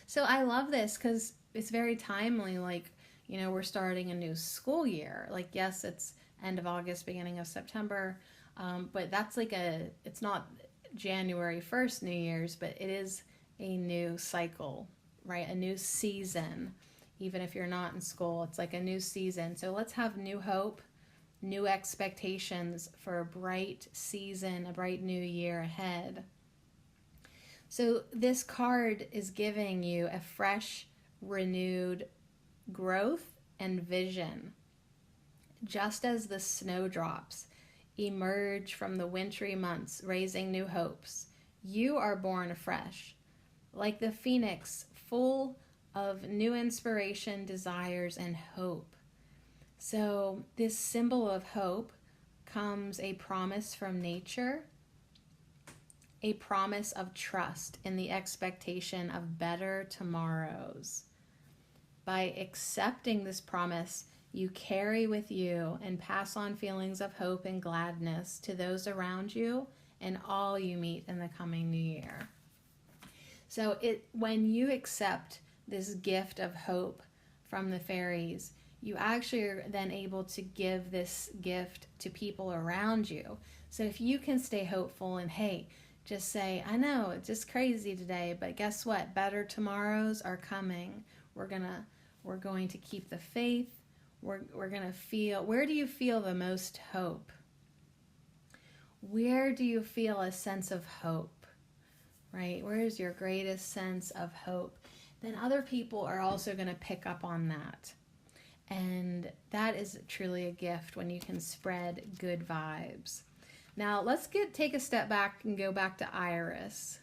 So I love this because it's very timely. Like, you know, we're starting a new school year. Like, yes, it's end of August, beginning of September, but that's like it's not January 1st New Year's, but it is a new cycle, right? A new season. Even if you're not in school, it's like a new season. So let's have new hope, new expectations for a bright season, a bright new year ahead. So this card is giving you a fresh, renewed growth and vision. Just as the snowdrops emerge from the wintry months, raising new hopes, you are born afresh, like the phoenix, full of new inspiration, desires, and hope. So this symbol of hope comes a promise from nature, a promise of trust in the expectation of better tomorrows. By accepting this promise, you carry with you and pass on feelings of hope and gladness to those around you and all you meet in the coming new year. So when you accept this gift of hope from the fairies, you actually are then able to give this gift to people around you. So if you can stay hopeful and, hey, just say, I know it's just crazy today, but guess what? Better tomorrows are coming. We're going to keep the faith. We're going to feel, where do you feel the most hope? Where do you feel a sense of hope? Right? Where is your greatest sense of hope? Then other people are also going to pick up on that. And that is truly a gift when you can spread good vibes. Now let's take a step back and go back to Iris.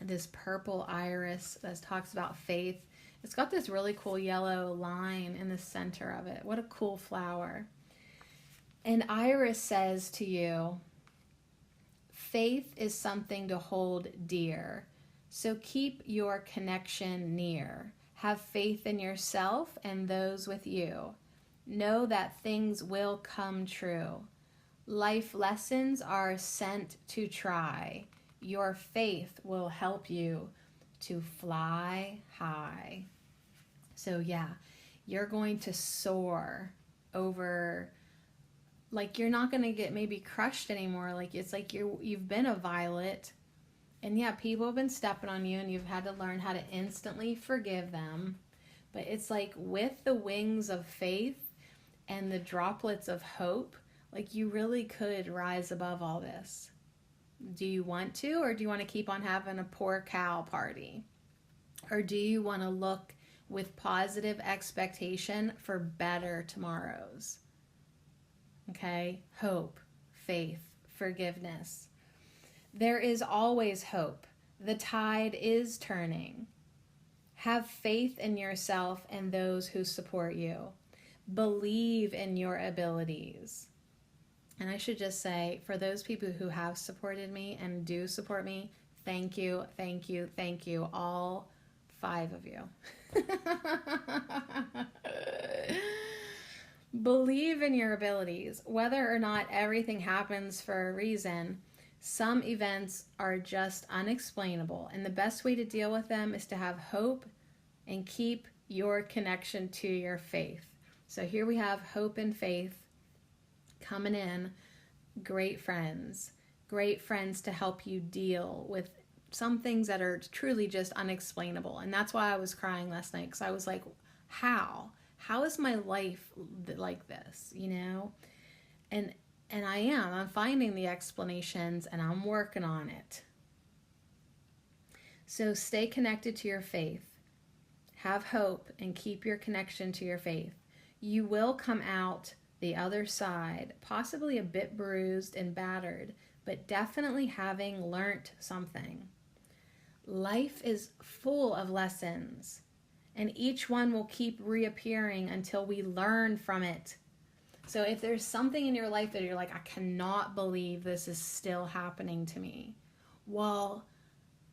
This purple iris that talks about faith. It's got this really cool yellow line in the center of it. What a cool flower. And Iris says to you, faith is something to hold dear. So keep your connection near. Have faith in yourself and those with you. Know that things will come true. Life lessons are sent to try. Your faith will help you to fly high. So yeah, you're going to soar over, like you're not going to get maybe crushed anymore. Like it's like you've been a violet, and yeah, people have been stepping on you and you've had to learn how to instantly forgive them. But it's like with the wings of faith and the droplets of hope, like you really could rise above all this. Do you want to, or do you want to keep on having a poor cow party? Or do you want to look with positive expectation for better tomorrows? Okay, hope, faith, forgiveness. There is always hope. The tide is turning. Have faith in yourself and those who support you. Believe in your abilities. And I should just say, for those people who have supported me and do support me, thank you, thank you, thank you, all 5 of you. Believe in your abilities. Whether or not everything happens for a reason, some events are just unexplainable, and the best way to deal with them is to have hope and keep your connection to your faith. So here we have hope and faith coming in. Great friends to help you deal with some things that are truly just unexplainable. And that's why I was crying last night, because I was like, how is my life like this, you know? And I'm finding the explanations and I'm working on it. So stay connected to your faith, have hope, and keep your connection to your faith. You will come out the other side, possibly a bit bruised and battered, but definitely having learnt something. Life is full of lessons, and each one will keep reappearing until we learn from it. So if there's something in your life that you're like, I cannot believe this is still happening to me, well,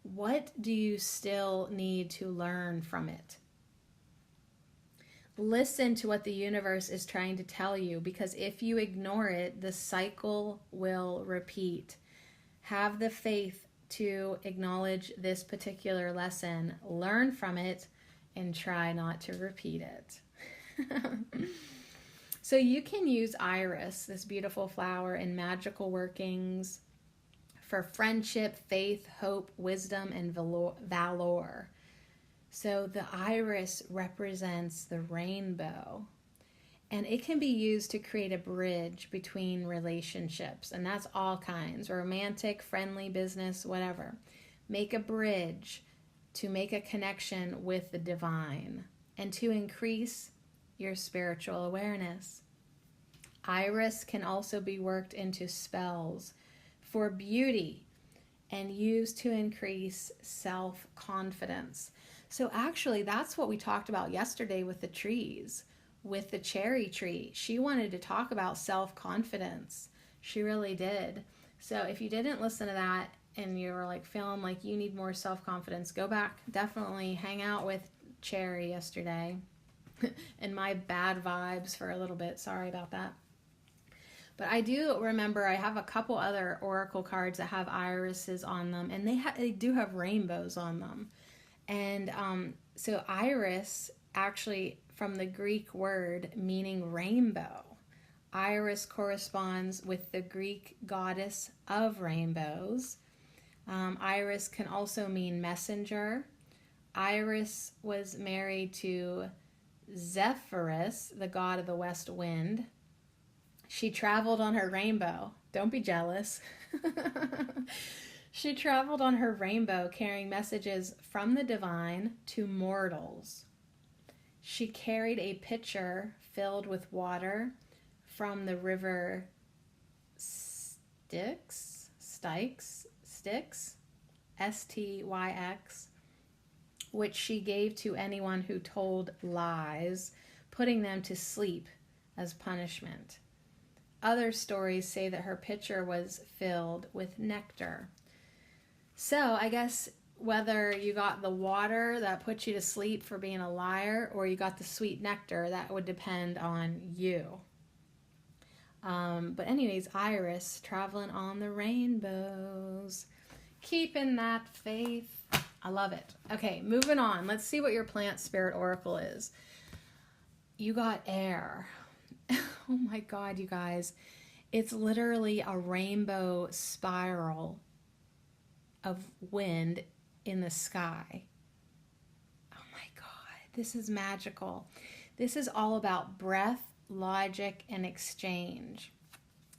what do you still need to learn from it? Listen to what the universe is trying to tell you, because if you ignore it, the cycle will repeat. Have the faith to acknowledge this particular lesson, learn from it, and try not to repeat it. So you can use iris, this beautiful flower, in magical workings for friendship, faith, hope, wisdom, and valor. So the iris represents the rainbow, and it can be used to create a bridge between relationships, and that's all kinds, romantic, friendly, business, whatever. Make a bridge to make a connection with the divine and to increase your spiritual awareness. Iris can also be worked into spells for beauty and used to increase self-confidence. So actually, that's what we talked about yesterday with the trees, with the cherry tree. She wanted to talk about self-confidence. She really did. So if you didn't listen to that and you were like feeling like you need more self-confidence, go back. Definitely hang out with Cherry yesterday. And my bad vibes for a little bit. Sorry about that. But I do remember I have a couple other oracle cards that have irises on them, and they do have rainbows on them. And so iris, actually from the Greek word meaning rainbow, iris corresponds with the Greek goddess of rainbows. Iris can also mean messenger. Iris was married to Zephyrus, the god of the west wind. She traveled on her rainbow. Don't be jealous. She traveled on her rainbow carrying messages from the divine to mortals. She carried a pitcher filled with water from the river Styx, S-T-Y-X, which she gave to anyone who told lies, putting them to sleep as punishment. Other stories say that her pitcher was filled with nectar. So I guess whether you got the water that put you to sleep for being a liar or you got the sweet nectar, that would depend on you. But anyways, Iris, traveling on the rainbows. Keeping that faith. I love it. Okay, moving on. Let's see what your plant spirit oracle is. You got air. Oh my God, you guys. It's literally a rainbow spiral of wind in the sky. Oh my God, this is magical. This is all about breath, logic, and exchange.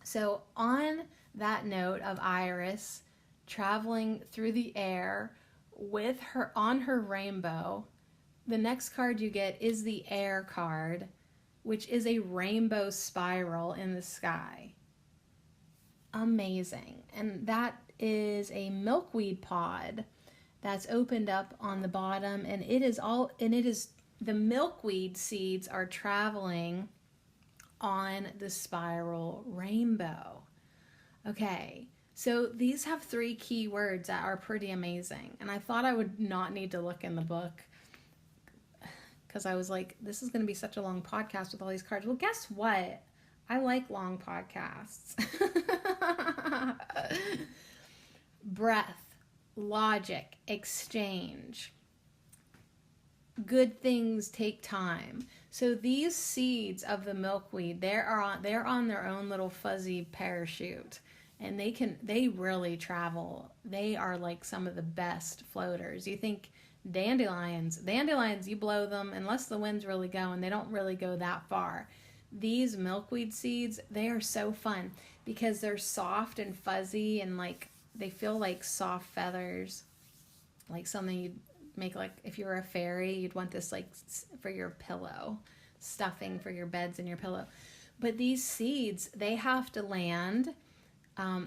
So on that note of Iris traveling through the air with her on her rainbow, the next card you get is the air card, which is a rainbow spiral in the sky. Amazing. And that is a milkweed pod that's opened up on the bottom, and the milkweed seeds are traveling on the spiral rainbow. Okay, so these have 3 key words that are pretty amazing, and I thought I would not need to look in the book because I was like, this is going to be such a long podcast with all these cards. Well, guess what? I like long podcasts. Breath, logic, exchange. Good things take time. So these seeds of the milkweed, they're on their own little fuzzy parachute, and they really travel. They are like some of the best floaters. You think dandelions, you blow them, unless the wind's really going, they don't really go that far. These milkweed seeds, they are so fun because they're soft and fuzzy, and like they feel like soft feathers, like something you'd make, like if you were a fairy, you'd want this like for your pillow, stuffing for your beds and your pillow. But these seeds, they have to land,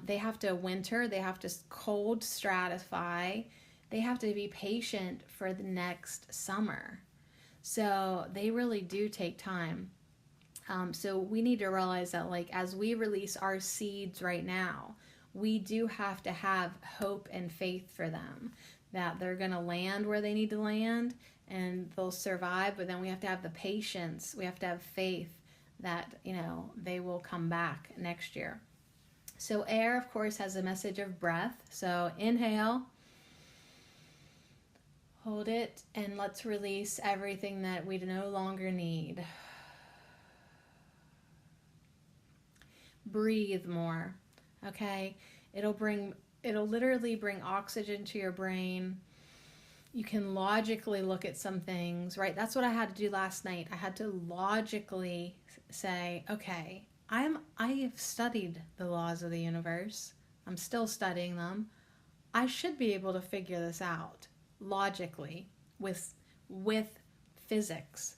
they have to winter, they have to cold stratify, they have to be patient for the next summer. So they really do take time. So we need to realize that, like, as we release our seeds right now, we do have to have hope and faith for them, that they're going to land where they need to land and they'll survive. But then we have to have the patience. We have to have faith that, they will come back next year. So air, of course, has a message of breath. So inhale, hold it, and let's release everything that we no longer need. Breathe more. Okay? It'll literally bring oxygen to your brain. You can logically look at some things, right? That's what I had to do last night. I had to logically say, okay, I have studied the laws of the universe. I'm still studying them. I should be able to figure this out logically with physics.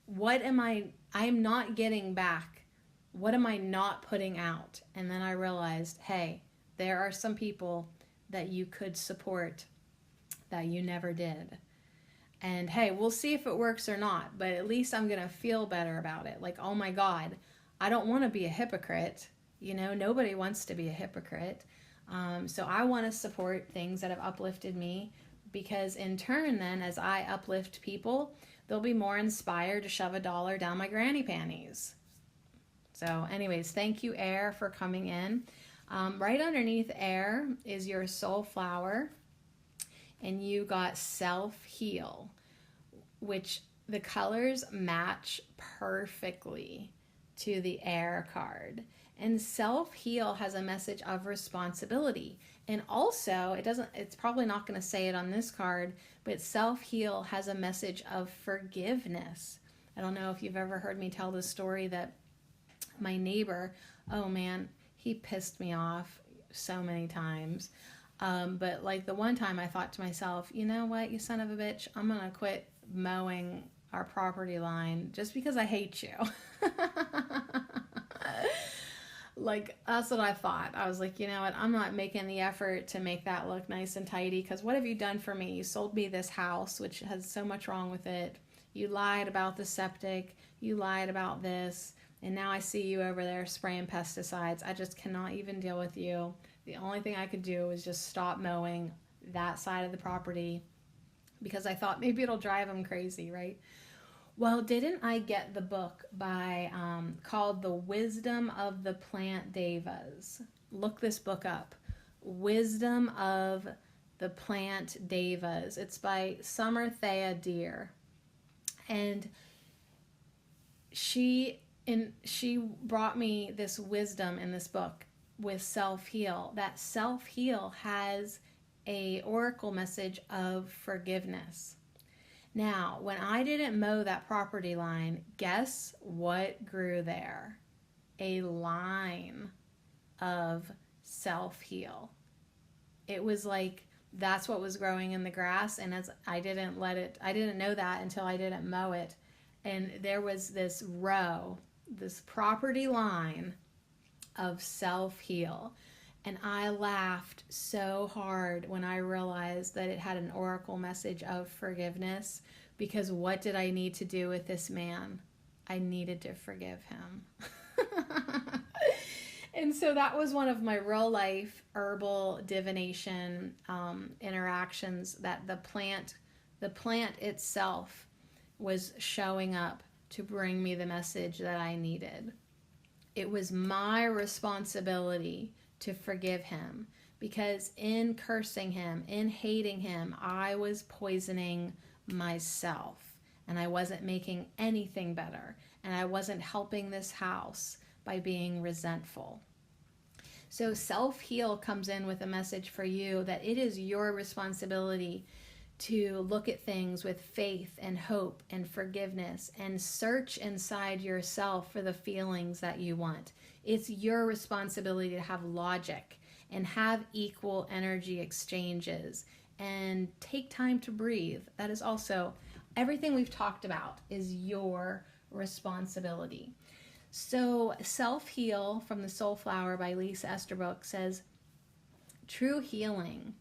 I'm not getting back. What am I not putting out? And then I realized, hey, there are some people that you could support that you never did. And hey, we'll see if it works or not, but at least I'm going to feel better about it. Like, oh my God, I don't want to be a hypocrite. Nobody wants to be a hypocrite. So I want to support things that have uplifted me, because in turn then, as I uplift people, they'll be more inspired to shove $1 down my granny panties. So anyways, thank you, air, for coming in. Right underneath air is your soul flower, and you got self-heal, which the colors match perfectly to the air card. And self-heal has a message of responsibility. And also, it's probably not going to say it on this card, but self-heal has a message of forgiveness. I don't know if you've ever heard me tell this story that my neighbor, oh man, he pissed me off so many times. But like the one time I thought to myself, you know what, you son of a bitch, I'm going to quit mowing our property line just because I hate you. Like, that's what I thought. I was like, you know what, I'm not making the effort to make that look nice and tidy, because what have you done for me? You sold me this house, which has so much wrong with it. You lied about the septic. You lied about this. And now I see you over there spraying pesticides. I just cannot even deal with you. The only thing I could do was just stop mowing that side of the property, because I thought maybe it'll drive him crazy, right? Well, didn't I get the book called The Wisdom of the Plant Devas? Look this book up. Wisdom of the Plant Devas. It's by Samarthaya Deer. And she brought me this wisdom in this book with self-heal. That self-heal has a oracle message of forgiveness. Now, when I didn't mow that property line, guess what grew there? A line of self-heal. It was like that's what was growing in the grass, and as I didn't know that until I didn't mow it. And there was this row, this property line of self-heal. And I laughed so hard when I realized that it had an oracle message of forgiveness, because what did I need to do with this man? I needed to forgive him. And so that was one of my real life herbal divination interactions, that the plant itself was showing up to bring me the message that I needed. It was my responsibility to forgive him, because in cursing him, in hating him, I was poisoning myself, and I wasn't making anything better, and I wasn't helping this house by being resentful. So self-heal comes in with a message for you that it is your responsibility to look at things with faith and hope and forgiveness, and search inside yourself for the feelings that you want. It's your responsibility to have logic and have equal energy exchanges and take time to breathe. That is also, everything we've talked about is your responsibility. So Self-Heal from the Soul Flower by Lisa Esterbrook says, true healing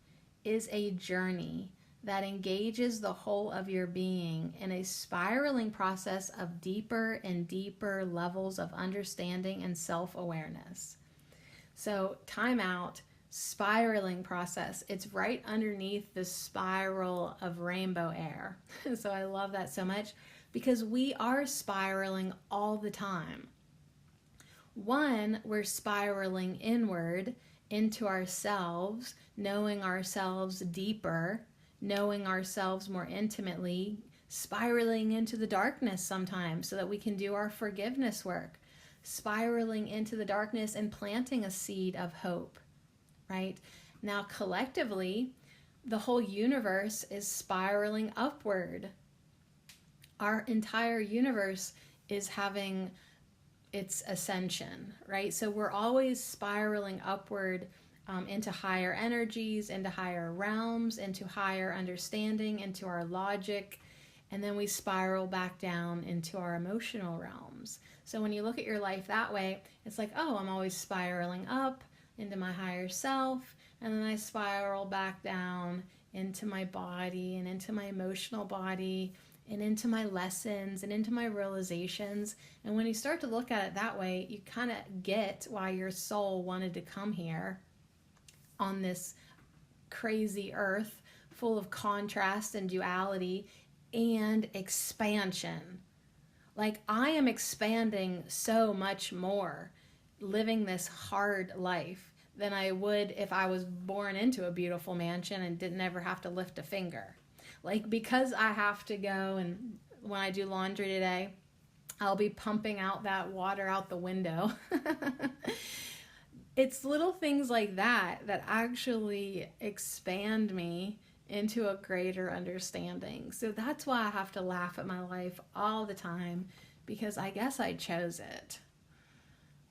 is a journey that engages the whole of your being in a spiraling process of deeper and deeper levels of understanding and self-awareness. So time out, spiraling process. It's right underneath the spiral of rainbow air. So I love that so much, because we are spiraling all the time. One, we're spiraling inward into ourselves, knowing ourselves deeper, knowing ourselves more intimately, spiraling into the darkness sometimes so that we can do our forgiveness work, spiraling into the darkness and planting a seed of hope, right? Now, collectively, the whole universe is spiraling upward. Our entire universe is having its ascension, right? So we're always spiraling upward into higher energies, into higher realms, into higher understanding, into our logic, and then we spiral back down into our emotional realms. So when you look at your life that way, it's like, oh, I'm always spiraling up into my higher self, and then I spiral back down into my body and into my emotional body and into my lessons and into my realizations. And when you start to look at it that way, you kind of get why your soul wanted to come here on this crazy earth full of contrast and duality and expansion. Like, I am expanding so much more living this hard life than I would if I was born into a beautiful mansion and didn't ever have to lift a finger. Like, because I have to go, and when I do laundry today, I'll be pumping out that water out the window. It's little things like that that actually expand me into a greater understanding. So that's why I have to laugh at my life all the time, because I guess I chose it.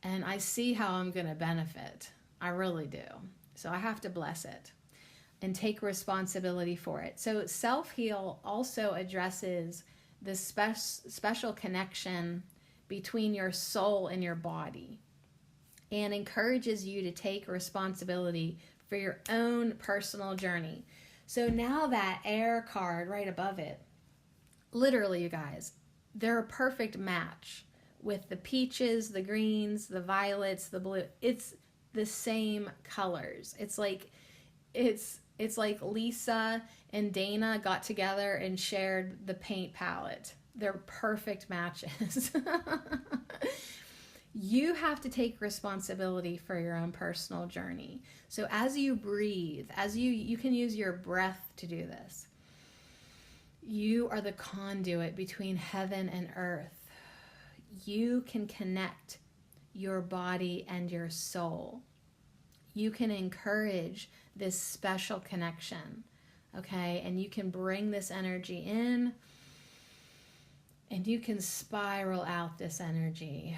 And I see how I'm going to benefit. I really do. So I have to bless it and take responsibility for it. So self-heal also addresses the special connection between your soul and your body, and encourages you to take responsibility for your own personal journey. So now that air card right above it, literally, you guys, they're a perfect match with the peaches, the greens, the violets, the blue. It's the same colors. It's like Lisa and Dana got together and shared the paint palette. They're perfect matches. You have to take responsibility for your own personal journey. So as you breathe, as you can use your breath to do this. You are the conduit between heaven and earth. You can connect your body and your soul. You can encourage this special connection, okay? And you can bring this energy in, and you can spiral out this energy.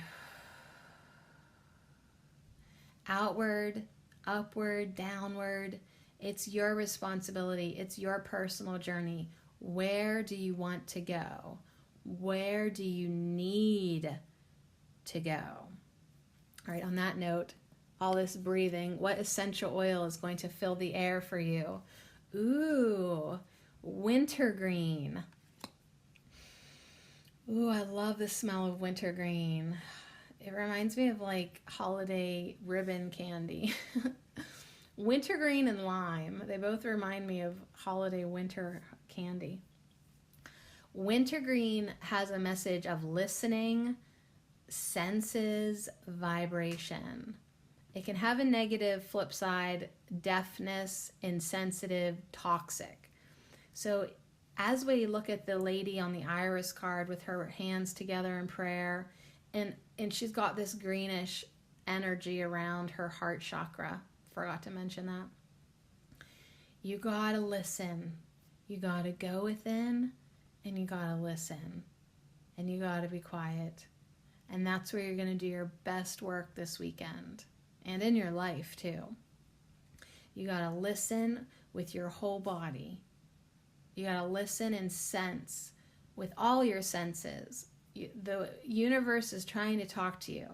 Outward, upward, downward. It's your responsibility. It's your personal journey. Where do you want to go? Where do you need to go? All right, on that note, all this breathing, what essential oil is going to fill the air for you? Ooh, wintergreen. Ooh, I love the smell of wintergreen. It reminds me of like holiday ribbon candy. Wintergreen and lime, they both remind me of holiday winter candy. Wintergreen has a message of listening, senses, vibration. It can have a negative flip side, deafness, insensitive, toxic. So as we look at the lady on the iris card with her hands together in prayer, and she's got this greenish energy around her heart chakra. Forgot to mention that. You gotta listen. You gotta go within, and you gotta listen. And you gotta be quiet. And that's where you're gonna do your best work this weekend. And in your life, too. You gotta listen with your whole body. You gotta listen and sense with all your senses. The universe is trying to talk to you.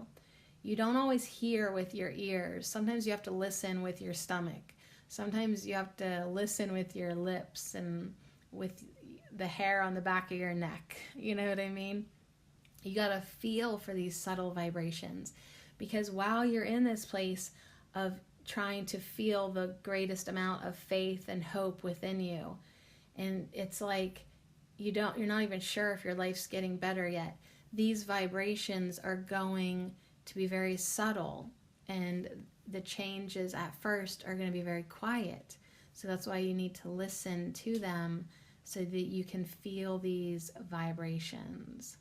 You don't always hear with your ears. Sometimes you have to listen with your stomach. Sometimes you have to listen with your lips and with the hair on the back of your neck. You know what I mean? You gotta feel for these subtle vibrations. Because while you're in this place of trying to feel the greatest amount of faith and hope within you, and it's like you're not even sure if your life's getting better yet, these vibrations are going to be very subtle, and the changes at first are going to be very quiet. So that's why you need to listen to them so that you can feel these vibrations.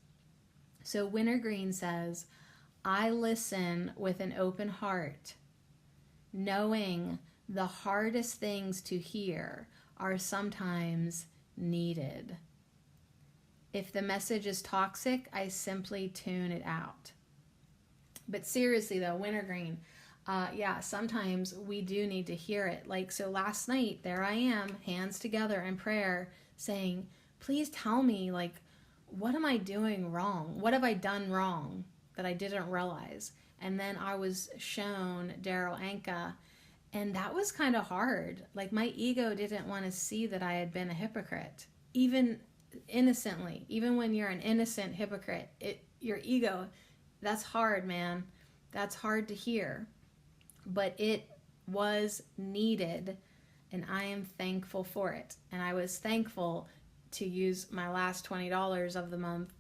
So Wintergreen says, I listen with an open heart, knowing the hardest things to hear are sometimes needed. If the message is toxic, I simply tune it out. But seriously though, Wintergreen, sometimes we do need to hear it. Like, so last night, there I am, hands together in prayer, saying, please tell me, like, what am I doing wrong? What have I done wrong that I didn't realize? And then I was shown Daryl Anka, and that was kind of hard. Like, my ego didn't want to see that I had been a hypocrite, even innocently. Even when you're an innocent hypocrite, your ego, that's hard, man. That's hard to hear. But it was needed, and I am thankful for it. And I was thankful to use my last $20 of the month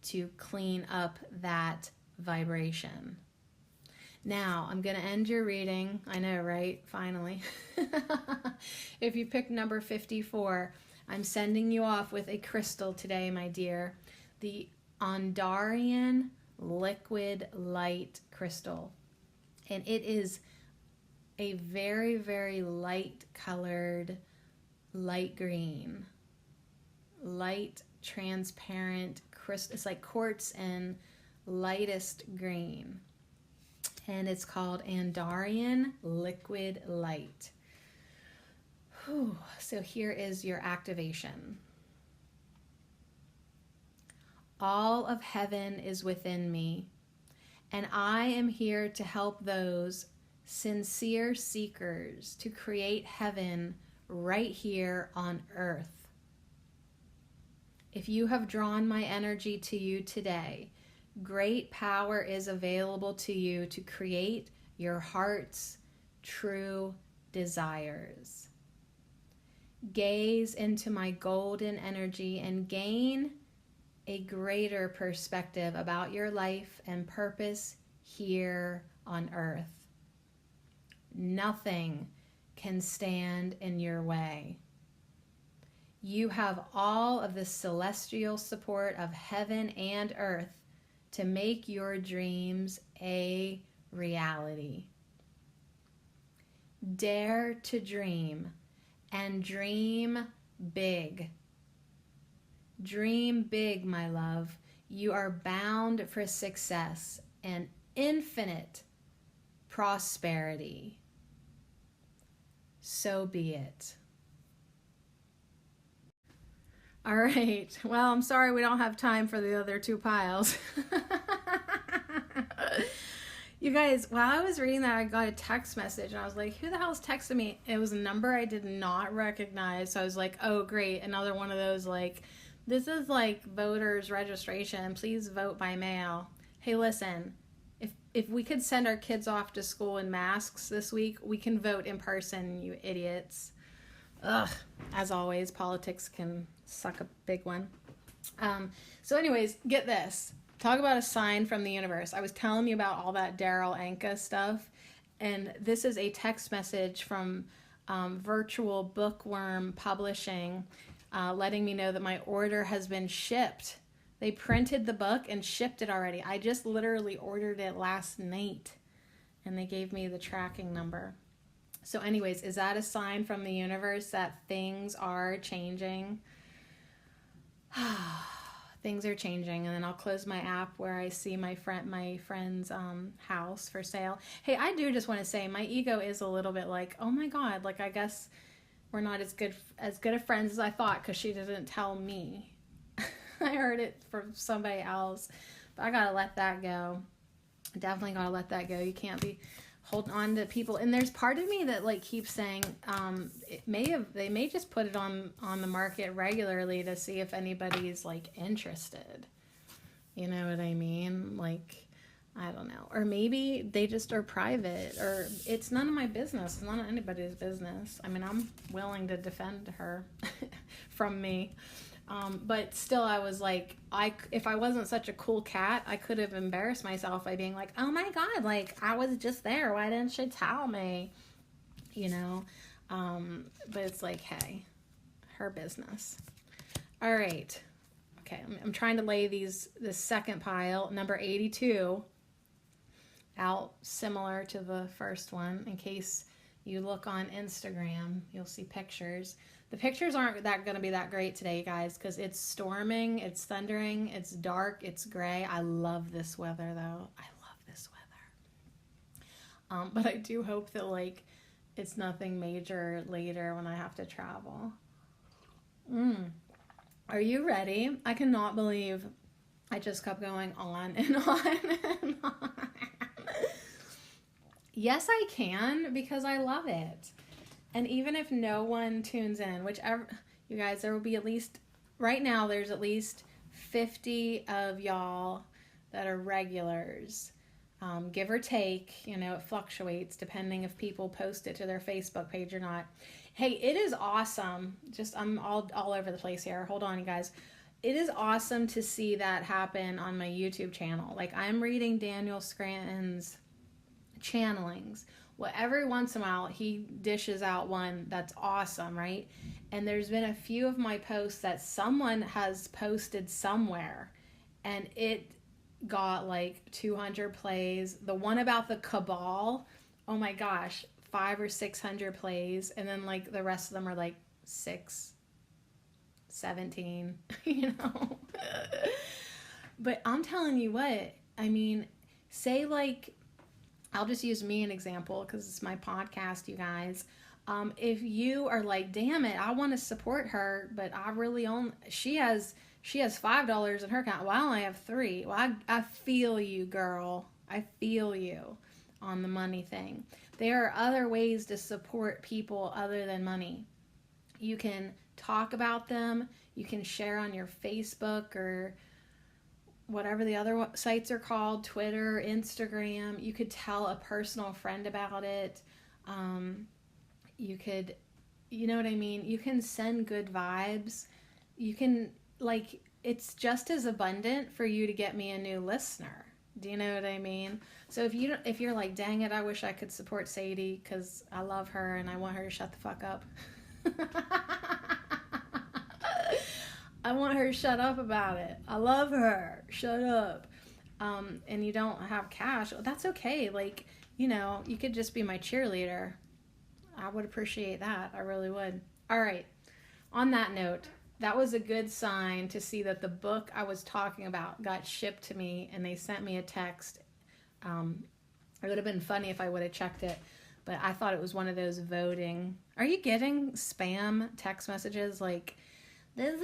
to clean up that vibration. Now, I'm going to end your reading. I know, right? Finally. If you picked number 54, I'm sending you off with a crystal today, my dear. The Ondarian Liquid Light Crystal. And it is a very, very light colored, light green, light transparent crystal. It's like quartz and lightest green. And it's called Ondarian Liquid Light. Whew. So here is your activation. All of heaven is within me, and I am here to help those sincere seekers to create heaven right here on earth. If you have drawn my energy to you today, great power is available to you to create your heart's true desires. Gaze into my golden energy and gain a greater perspective about your life and purpose here on earth. Nothing can stand in your way. You have all of the celestial support of heaven and earth to make your dreams a reality. Dare to dream, and dream big. Dream big, my love. You are bound for success and infinite prosperity. So be it. All right. Well, I'm sorry we don't have time for the other two piles. You guys, while I was reading that, I got a text message and I was like, who the hell's texting me? It was a number I did not recognize. So I was like, oh, great. Another one of those, like, this is like voters registration. Please vote by mail. Hey, listen, if we could send our kids off to school in masks this week, we can vote in person, you idiots. Ugh. As always, politics can suck a big one. So anyways, get this. Talk about a sign from the universe. I was telling you about all that Daryl Anka stuff, and this is a text message from Virtual Bookworm Publishing, letting me know that my order has been shipped. They printed the book and shipped it already. I just literally ordered it last night, and they gave me the tracking number. So anyways, is that a sign from the universe that things are changing? Things are changing. And then I'll close my app where I see my friend's house for sale. Hey, I do just want to say my ego is a little bit like, oh my God, like I guess we're not as good of friends as I thought because she didn't tell me. I heard it from somebody else, but I gotta let that go. Definitely gotta let that go. You can't be holding on to people. And there's part of me that like keeps saying they may just put it on the market regularly to see if anybody's like interested. You know what I mean? Like, I don't know. Or maybe they just are private, or it's none of my business. It's none of anybody's business. I mean, I'm willing to defend her from me. But still, I was like, if I wasn't such a cool cat, I could have embarrassed myself by being like, oh my God, like I was just there. Why didn't she tell me? You know? But it's like, hey, her business. All right. Okay. I'm trying to lay this second pile, number 82, out similar to the first one. In case you look on Instagram, you'll see pictures. The pictures aren't going to be that great today, you guys, because it's storming, it's thundering, it's dark, it's gray. I love this weather, though. I love this weather. But I do hope that, like, it's nothing major later when I have to travel. Are you ready? I cannot believe I just kept going on and on and on. Yes, I can, because I love it. And even if no one tunes in, whichever, you guys, there will be at least, right now, there's at least 50 of y'all that are regulars. Give or take, you know, it fluctuates depending if people post it to their Facebook page or not. Hey, it is awesome. I'm all over the place here. Hold on, you guys. It is awesome to see that happen on my YouTube channel. Like, I'm reading Daniel Scranton's channelings. Well, every once in a while, he dishes out one that's awesome, right? And there's been a few of my posts that someone has posted somewhere, and it got like 200 plays. The one about the cabal, oh my gosh, 500 or 600 plays. And then like the rest of them are like 6, 17, you know? But I'm telling you what, I mean, say like, I'll just use me an example because it's my podcast, you guys. If you are like, damn it, I want to support her, but I really she has $5 in her account. Well, I only have $3. Well, I feel you, girl. I feel you on the money thing. There are other ways to support people other than money. You can talk about them. You can share on your Facebook or whatever the other sites are called, Twitter, Instagram. You could tell a personal friend about it. You could, you know what I mean? You can send good vibes. You can, like, it's just as abundant for you to get me a new listener. Do you know what I mean? So if you're like, dang it, I wish I could support Sadie because I love her and I want her to shut the fuck up. I want her to shut up about it. I love her. Shut up. And you don't have cash. That's okay. Like, you could just be my cheerleader. I would appreciate that. I really would. All right. On that note, that was a good sign to see that the book I was talking about got shipped to me and they sent me a text. It would have been funny if I would have checked it, but I thought it was one of those voting. Are you getting spam text messages like, this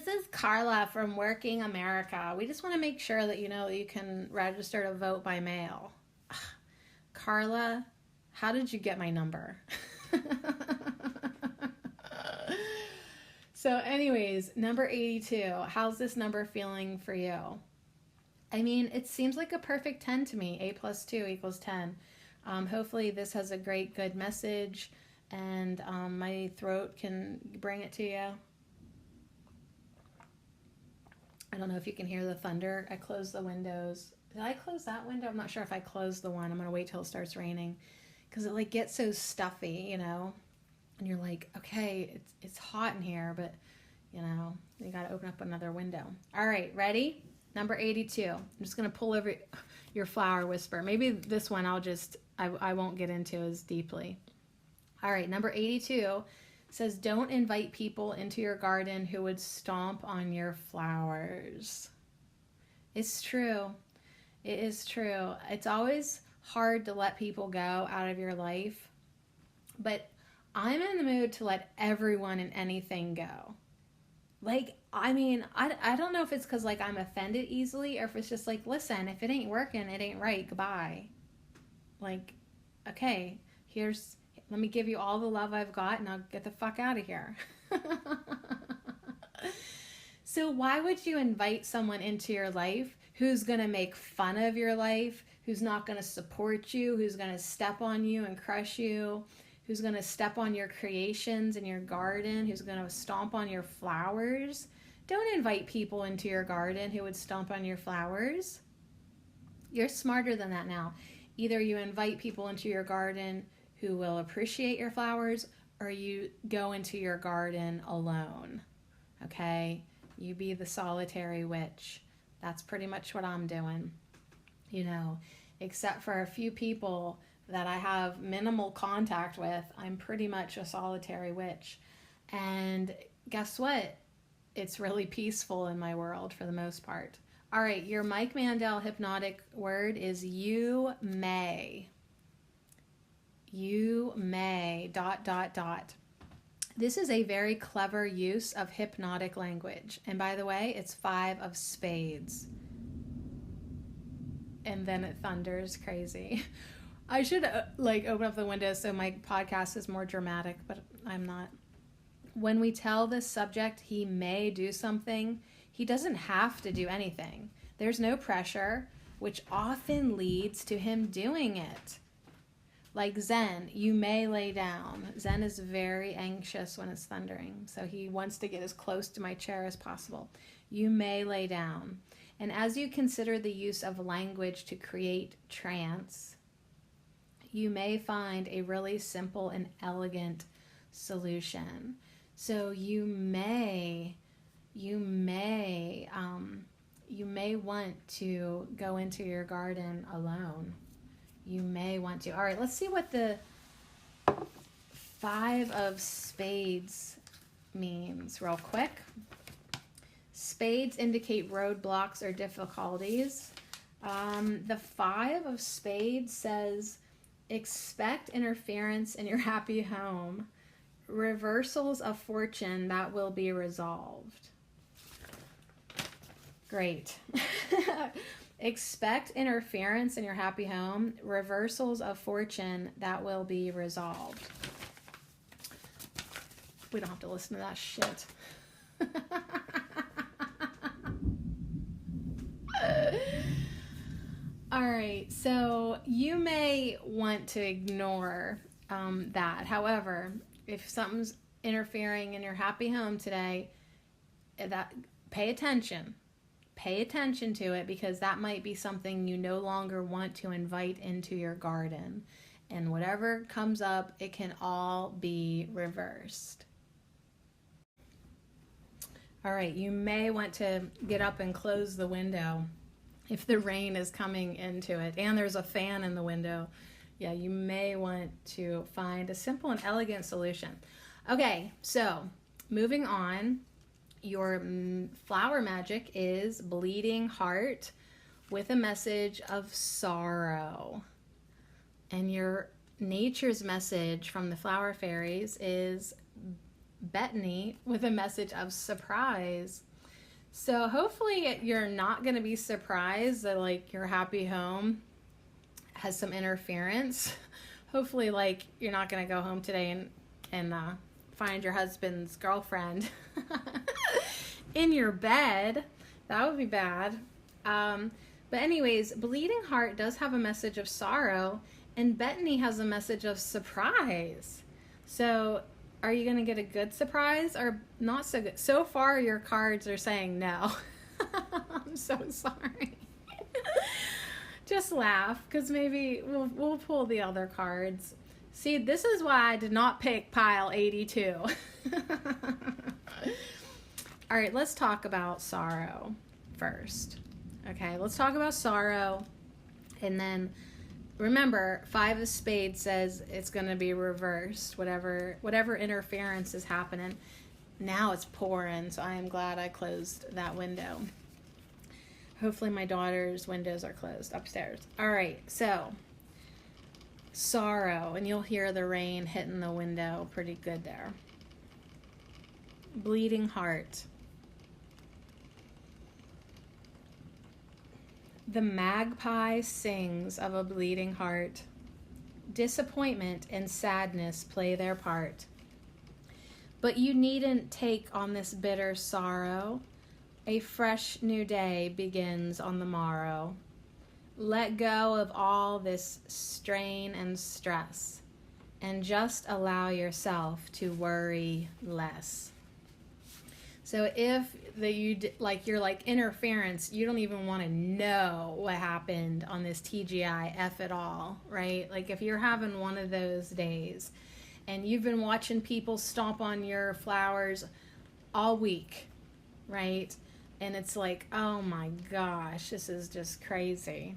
is Carla from Working America. We just want to make sure that you can register to vote by mail. Ugh. Carla, how did you get my number? So anyways, number 82. How's this number feeling for you? I mean, it seems like a perfect 10 to me. 8 plus 2 equals 10. Hopefully this has a great, good message, and my throat can bring it to you. I don't know if you can hear the thunder. I closed the windows. Did I close that window? I'm not sure if I closed the one. I'm going to wait till it starts raining because it like gets so stuffy, and you're like, okay, it's hot in here, but you got to open up another window. All right, ready? Number 82. I'm just going to pull over your flower whisper. Maybe this one I won't get into as deeply. All right, number 82 says, don't invite people into your garden who would stomp on your flowers. It's true. It is true. It's always hard to let people go out of your life, but I'm in the mood to let everyone and anything go. Like, I mean, I don't know if it's because, like, I'm offended easily or if it's just like, listen, if it ain't working, it ain't right. Goodbye. Like, okay, let me give you all the love I've got and I'll get the fuck out of here. So why would you invite someone into your life who's going to make fun of your life, who's not going to support you, who's going to step on you and crush you, who's going to step on your creations in your garden, who's going to stomp on your flowers? Don't invite people into your garden who would stomp on your flowers. You're smarter than that now. Either you invite people into your garden who will appreciate your flowers, or you go into your garden alone. Okay? You be the solitary witch. That's pretty much what I'm doing. Except for a few people that I have minimal contact with, I'm pretty much a solitary witch. And guess what? It's really peaceful in my world for the most part. All right, your Mike Mandel hypnotic word is you may. You may, ... This is a very clever use of hypnotic language. And by the way, it's 5 of spades. And then it thunders crazy. I should open up the window so my podcast is more dramatic, but I'm not. When we tell this subject he may do something, he doesn't have to do anything. There's no pressure, which often leads to him doing it. Like Zen, you may lay down. Zen is very anxious when it's thundering, so he wants to get as close to my chair as possible. You may lay down. And as you consider the use of language to create trance, you may find a really simple and elegant solution. So you may want to go into your garden alone. You may want to. All right, let's see what the 5 of spades means real quick. Spades indicate roadblocks or difficulties. The 5 of spades says, expect interference in your happy home. Reversals of fortune that will be resolved. Great. Expect interference in your happy home. Reversals of fortune that will be resolved. We don't have to listen to that shit. All right, so you may want to ignore that. However, if something's interfering in your happy home today, that pay attention. Pay attention to it, because that might be something you no longer want to invite into your garden. And whatever comes up, it can all be reversed. All right, you may want to get up and close the window if the rain is coming into it and there's a fan in the window. Yeah, you may want to find a simple and elegant solution. Okay, so moving on. Your flower magic is Bleeding Heart with a message of sorrow. And your nature's message from the flower fairies is Bethany with a message of surprise. So hopefully you're not going to be surprised that like your happy home has some interference. Hopefully like you're not going to go home today and find your husband's girlfriend in your bed. That would be bad. But anyways, Bleeding Heart does have a message of sorrow, and Bethany has a message of surprise. So are you going to get a good surprise or not so good? So far, your cards are saying no. I'm so sorry. Just laugh, because maybe we'll pull the other cards. See, this is why I did not pick pile 82. All right, let's talk about sorrow first. Okay, let's talk about sorrow. And then remember, 5 of spades says it's going to be reversed. Whatever interference is happening. Now it's pouring, so I am glad I closed that window. Hopefully my daughter's windows are closed upstairs. All right, so sorrow, and you'll hear the rain hitting the window pretty good there. Bleeding Heart. The magpie sings of a bleeding heart. Disappointment and sadness play their part. But you needn't take on this bitter sorrow. A fresh new day begins on the morrow. Let go of all this strain and stress, and just allow yourself to worry less. So if you're like interference, you don't even want to know what happened on this TGIF at all, right? Like if you're having one of those days and you've been watching people stomp on your flowers all week, right? And it's like, oh my gosh, this is just crazy.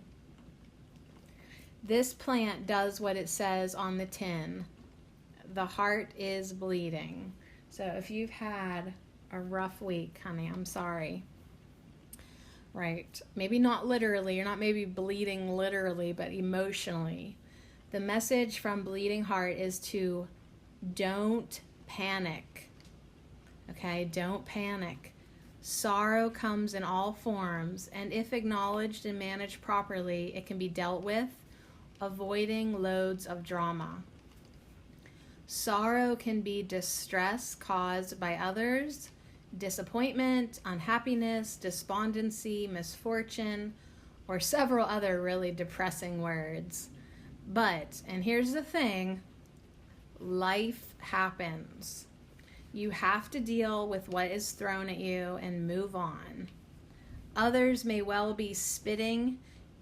This plant does what it says on the tin. The heart is bleeding. So if you've had a rough week, honey, I'm sorry. Right? Maybe not literally, you're not maybe bleeding literally, but emotionally. The message from Bleeding Heart is to don't panic. Okay? Don't panic. Sorrow comes in all forms, and if acknowledged and managed properly, it can be dealt with, avoiding loads of drama. Sorrow can be distress caused by others, disappointment, unhappiness, despondency, misfortune, or several other really depressing words. But, and here's the thing, life happens. You have to deal with what is thrown at you and move on. Others may well be spitting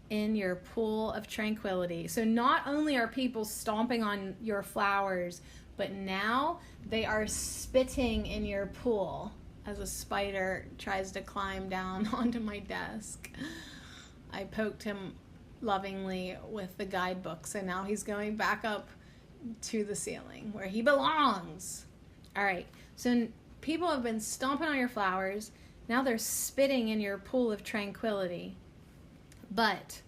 in your pool of tranquility. So not only are people stomping on your flowers, but now they are spitting in your pool as a spider tries to climb down onto my desk. I poked him lovingly with the guidebook, so now he's going back up to the ceiling where he belongs. All right, so people have been stomping on your flowers. Now they're spitting in your pool of tranquility. But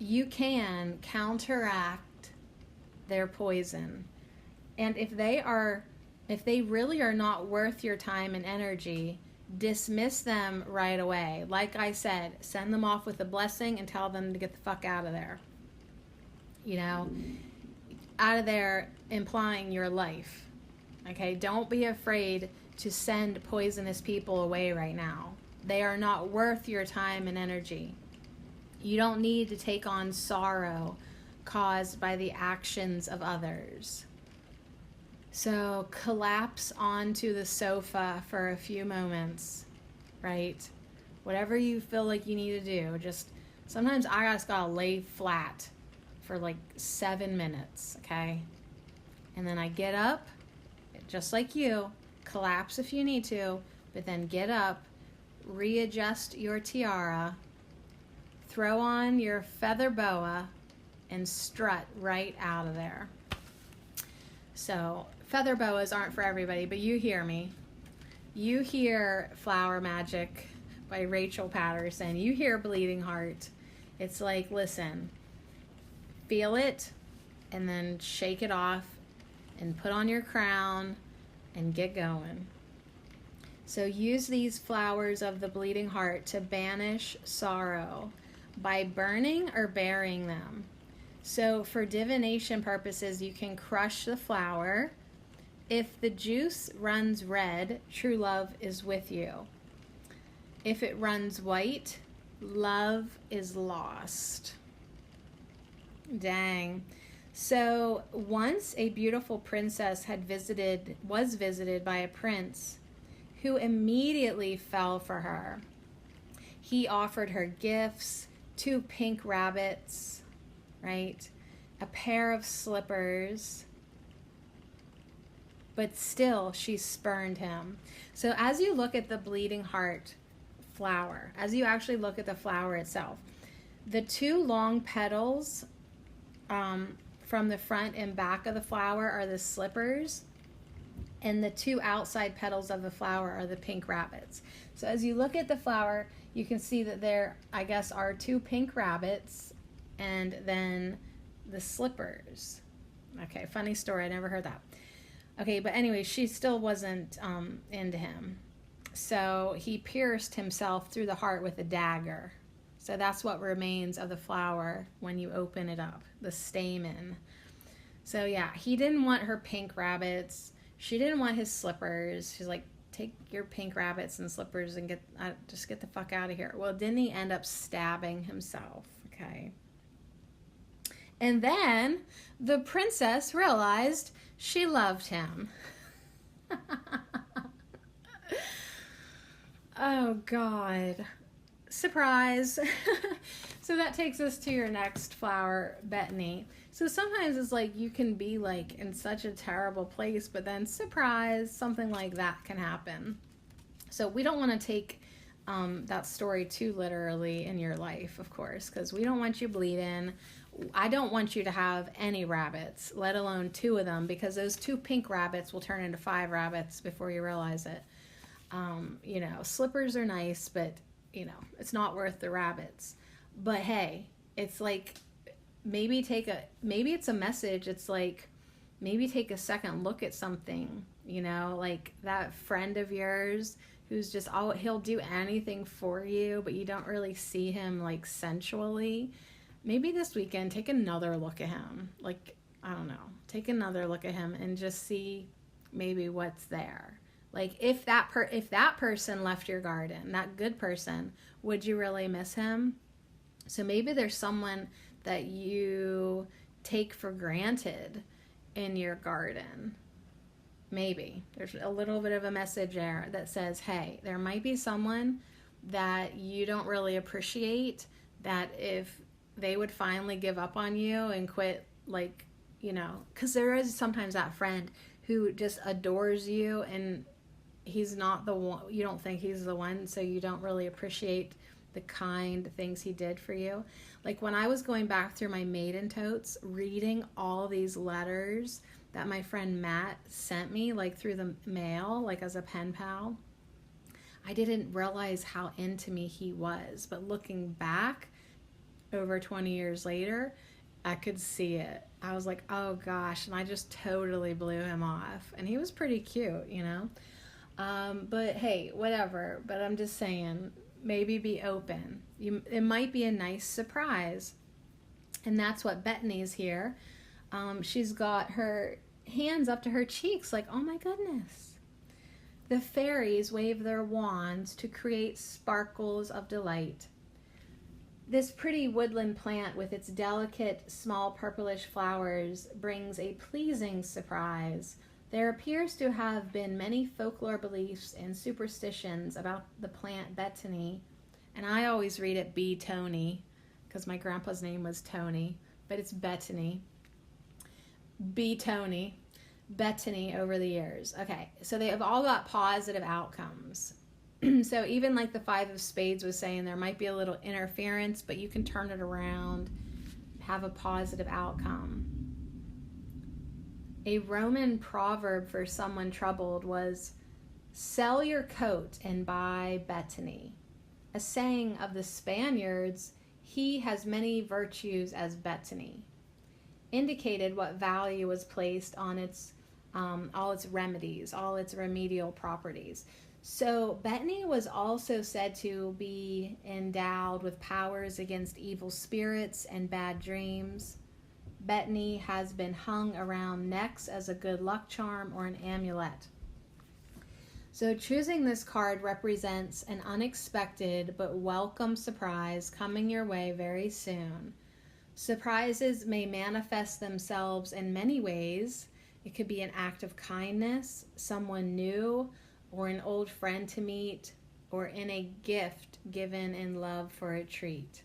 you can counteract their poison. And if they really are not worth your time and energy, dismiss them right away. Like I said, send them off with a blessing and tell them to get the fuck out of there. You know, out of there implying your life. Okay, don't be afraid to send poisonous people away right now. They are not worth your time and energy. You don't need to take on sorrow caused by the actions of others. So collapse onto the sofa for a few moments right? Whatever you feel like you need to do. Just sometimes I just gotta lay flat for like 7 minutes, okay? And then I get up, just like you, collapse if you need to, but then get up, readjust your tiara, throw on your feather boa, and strut right out of there. So feather boas aren't for everybody, but you hear me. You hear Flower Magic by Rachel Patterson. You hear Bleeding Heart. It's like, listen, feel it and then shake it off and put on your crown and get going. So use these flowers of the Bleeding Heart to banish sorrow by burning or burying them. So for divination purposes, you can crush the flower. If the juice runs red, true love is with you. If it runs white, love is lost. Dang. So once a beautiful princess was visited by a prince who immediately fell for her. He offered her gifts, 2 pink rabbits, right? A pair of slippers, but still she spurned him. So as you look at the Bleeding Heart flower, as you actually look at the flower itself, the 2 long petals from the front and back of the flower are the slippers, and the 2 outside petals of the flower are the pink rabbits. So as you look at the flower, you can see that there, I guess, are 2 pink rabbits and then the slippers. Okay, funny story, I never heard that. Okay, but anyway, she still wasn't into him. So he pierced himself through the heart with a dagger. So that's what remains of the flower when you open it up, the stamen. So yeah, he didn't want her pink rabbits. She didn't want his slippers. She's like, take your pink rabbits and slippers and just get the fuck out of here. Well, didn't he end up stabbing himself? Okay. And then the princess realized she loved him. Oh, God. Surprise. So that takes us to your next flower, Bethany. So sometimes it's like you can be like in such a terrible place, but then surprise, something like that can happen. So we don't want to take that story too literally in your life, of course, because we don't want you bleeding. I don't want you to have any rabbits, let alone 2 of them, because those 2 pink rabbits will turn into 5 rabbits before you realize it. You know, slippers are nice, but, you know, it's not worth the rabbits. But hey, it's like, maybe it's a message. It's like, maybe take a second look at something, you know, like that friend of yours who's just he'll do anything for you, but you don't really see him like sensually. Maybe this weekend, take another look at him. Like, I don't know, take another look at him and just see maybe what's there. Like, if that person left your garden, that good person, would you really miss him? So maybe there's someone that you take for granted in your garden. Maybe there's a little bit of a message there that says, hey, there might be someone that you don't really appreciate, that if they would finally give up on you and quit, like, you know, because there is sometimes that friend who just adores you and he's not the one, you don't think he's the one, so you don't really appreciate the kind things he did for you. Like when I was going back through my maiden totes, reading all these letters that my friend Matt sent me, like through the mail, like as a pen pal, I didn't realize how into me he was. But looking back over 20 years later, I could see it. I was like, oh gosh, and I just totally blew him off. And he was pretty cute, you know? But hey, whatever. But I'm just saying, maybe be open. It might be a nice surprise. And that's what Bethany's here. She's got her hands up to her cheeks like, oh my goodness. The fairies wave their wands to create sparkles of delight. This pretty woodland plant with its delicate, small purplish flowers brings a pleasing surprise There appears to have been many folklore beliefs and superstitions about the plant betony, and I always read it B-Tony because my grandpa's name was Tony, but it's Bettany. B-Tony, Bettany over the years. Okay, so they have all got positive outcomes. So even like the 5 of spades was saying, there might be a little interference, but you can turn it around, have a positive outcome. A Roman proverb for someone troubled was, "Sell your coat and buy Bettany." A saying of the Spaniards, "He has many virtues as Bettany," indicated what value was placed on its all its remedies, all its remedial properties. So Bettany was also said to be endowed with powers against evil spirits and bad dreams. Bettany has been hung around necks as a good luck charm or an amulet. So choosing this card represents an unexpected but welcome surprise coming your way very soon. Surprises may manifest themselves in many ways. It could be an act of kindness, someone new, or an old friend to meet, or in a gift given in love for a treat.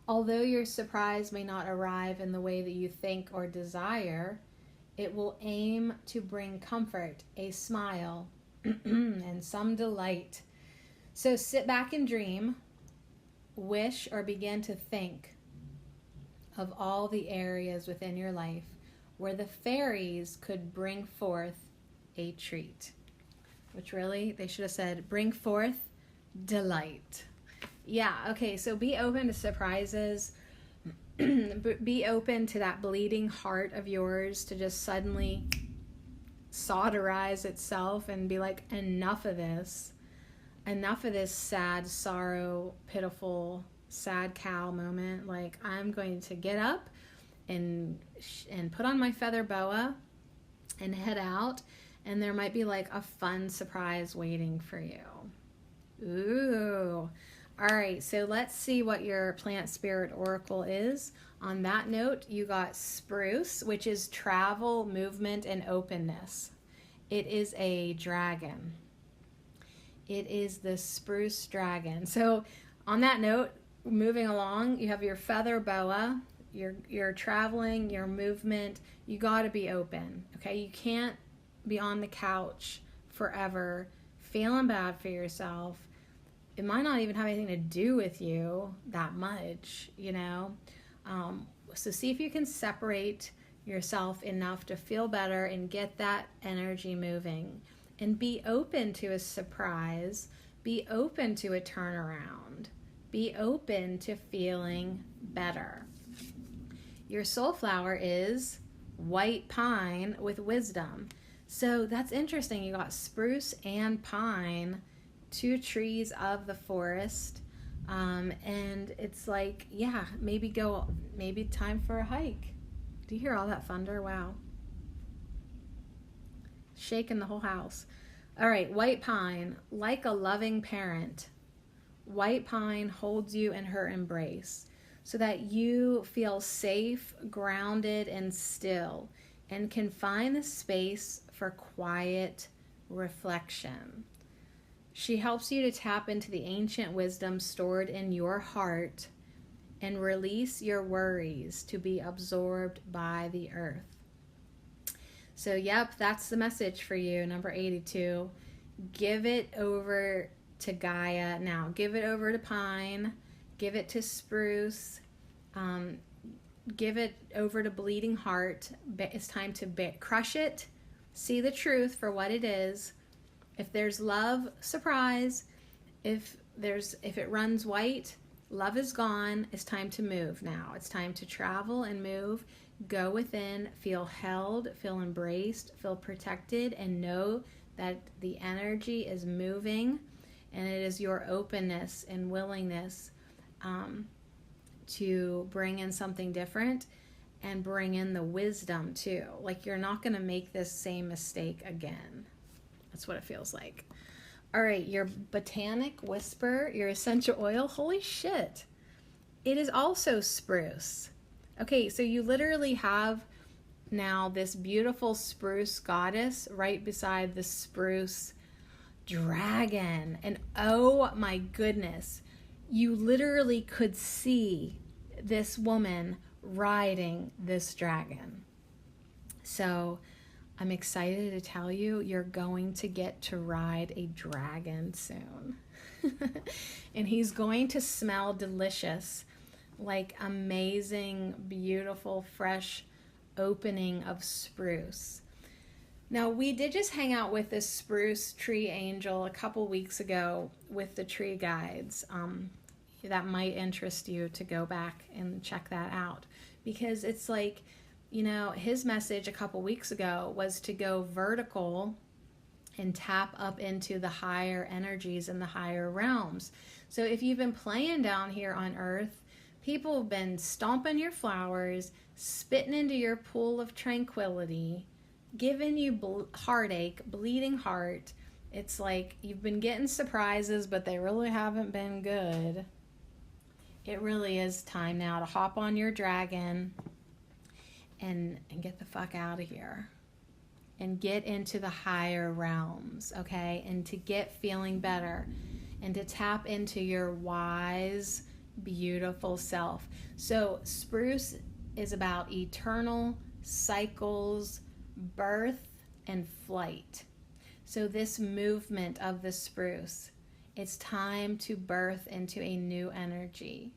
Although your surprise may not arrive in the way that you think or desire, it will aim to bring comfort, a smile, and some delight. So sit back and dream, wish, or begin to think of all the areas within your life where the fairies could bring forth a treat. Which really, they should have said, bring forth delight. Yeah, okay, so be open to surprises. Be open to that bleeding heart of yours to just suddenly solderize itself and be like, enough of this. Enough of this sad, sorrow, pitiful, sad cow moment. Like, I'm going to get up and put on my feather boa and head out. And there might be like a fun surprise waiting for you. Ooh. All right, so let's see what your plant spirit oracle is. On that note, you got spruce, which is travel, movement, and openness. It is a dragon. It is the spruce dragon. So on that note, moving along, you have your feather boa, your traveling, your movement. You got to be open, okay? You can't be on the couch forever feeling bad for yourself. It might not even have anything to do with you that much, you know? So see if you can separate yourself enough to feel better and get that energy moving. And be open to a surprise. Be open to a turnaround. Be open to feeling better. Your soul flower is white pine with wisdom. So that's interesting. You got spruce and pine, 2 trees of the forest. And it's like, yeah, maybe time for a hike. Do you hear all that thunder? Wow. Shaking the whole house. All right, white pine, like a loving parent. White pine holds you in her embrace so that you feel safe, grounded, and still, and can find the space for quiet reflection. She helps you to tap into the ancient wisdom stored in your heart and release your worries to be absorbed by the earth. So, yep, that's the message for you, number 82. Give it over to Gaia now. Give it over to pine. Give it to spruce. Give it over to bleeding heart. It's time to crush it. See the truth for what it is. If there's love, surprise. If it runs white, love is gone. It's time to move now. It's time to travel and move. Go within, feel held, feel embraced, feel protected, and know that the energy is moving, and it is your openness and willingness to bring in something different and bring in the wisdom too. Like, you're not going to make this same mistake again. That's what it feels like. All right, your botanic whisper, your essential oil, holy shit. It is also spruce. Okay, so you literally have now this beautiful spruce goddess right beside the spruce dragon. And oh my goodness, you literally could see this woman riding this dragon. So I'm excited to tell you, you're going to get to ride a dragon soon. And he's going to smell delicious, like amazing, beautiful, fresh opening of spruce. Now, we did just hang out with this spruce tree angel a couple weeks ago with the tree guides. That might interest you to go back and check that out, because it's like, you know, his message a couple weeks ago was to go vertical and tap up into the higher energies and the higher realms. So if you've been playing down here on earth, people have been stomping your flowers, spitting into your pool of tranquility, giving you heartache, bleeding heart. It's like you've been getting surprises, but they really haven't been good. It really is time now to hop on your dragon and get the fuck out of here and get into the higher realms, okay? And to get feeling better and to tap into your wise, beautiful self. So spruce is about eternal cycles, birth and flight. So this movement of the spruce, it's time to birth into a new energy.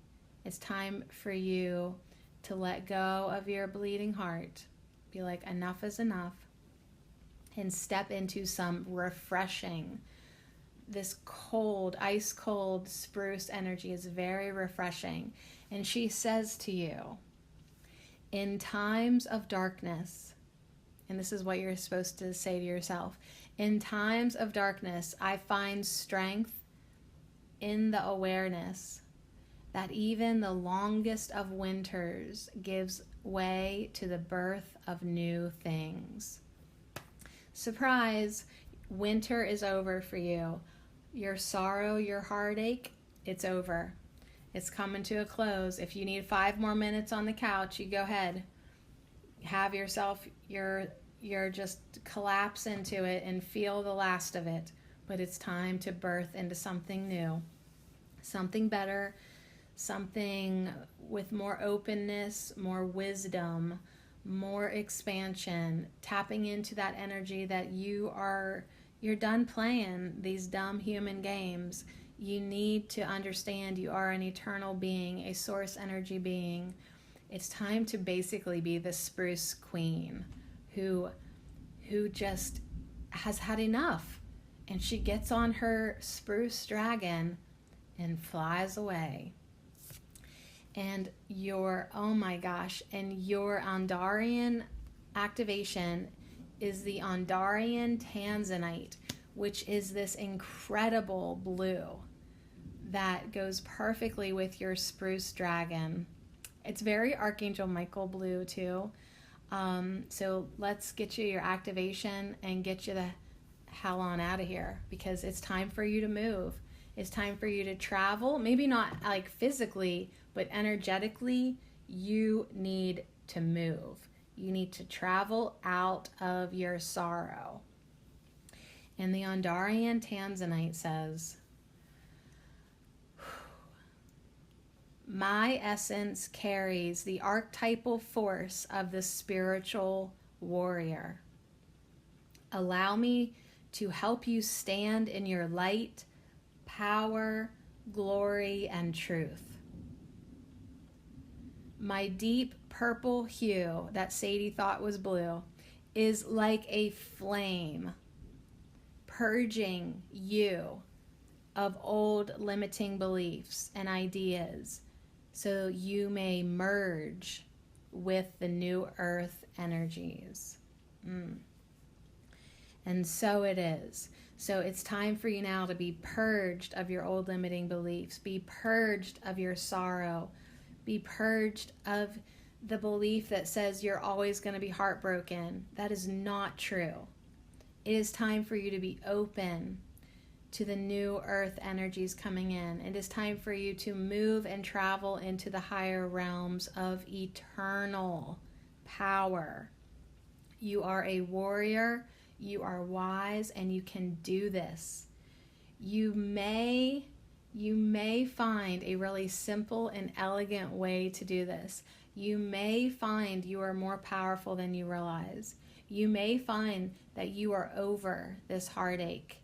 It's time for you to let go of your bleeding heart. Be like, enough is enough. And step into some refreshing. This cold, ice cold spruce energy is very refreshing. And she says to you, in times of darkness, and this is what you're supposed to say to yourself, in times of darkness, I find strength in the awareness that even the longest of winters gives way to the birth of new things. Surprise, winter is over for you. Your sorrow, your heartache, it's over. It's coming to a close. If you need 5 more minutes on the couch, you go ahead. Have yourself, you're just collapse into it and feel the last of it. But it's time to birth into something new, something better, something with more openness, more wisdom, more expansion, tapping into that energy that you're done playing these dumb human games. You need to understand you are an eternal being, a source energy being. It's time to basically be the spruce queen who just has had enough. And she gets on her spruce dragon and flies away. And your Andarian activation is the Andarian Tanzanite, which is this incredible blue that goes perfectly with your spruce dragon. It's very Archangel Michael blue too. So let's get you your activation and get you the hell on out of here, because it's time for you to move. It's time for you to travel. Maybe not like physically, but energetically, you need to move. You need to travel out of your sorrow. And the Andarian Tanzanite says, my essence carries the archetypal force of the spiritual warrior. Allow me to help you stand in your light, power, glory, and truth. My deep purple hue that Sadie thought was blue is like a flame, purging you of old limiting beliefs and ideas so you may merge with the new earth energies. And so it is. So it's time for you now to be purged of your old limiting beliefs, be purged of your sorrow, be purged of the belief that says you're always going to be heartbroken. That is not true. It is time for you to be open to the new earth energies coming in. It is time for you to move and travel into the higher realms of eternal power You are a warrior, you are wise, and you can do this. You may find a really simple and elegant way to do this. You may find you are more powerful than you realize. You may find that you are over this heartache.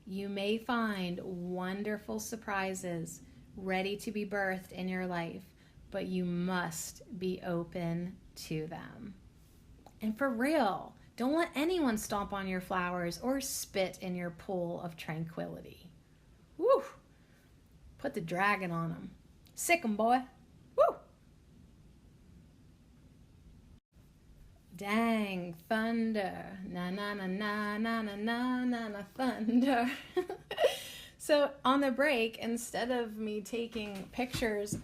You may find wonderful surprises ready to be birthed in your life, but you must be open to them. And for real, don't let anyone stomp on your flowers or spit in your pool of tranquility. Woo! Put the dragon on them. Sick 'em, boy. Woo! Dang, thunder. Na na na na na na na na na thunder. So on the break, instead of me taking pictures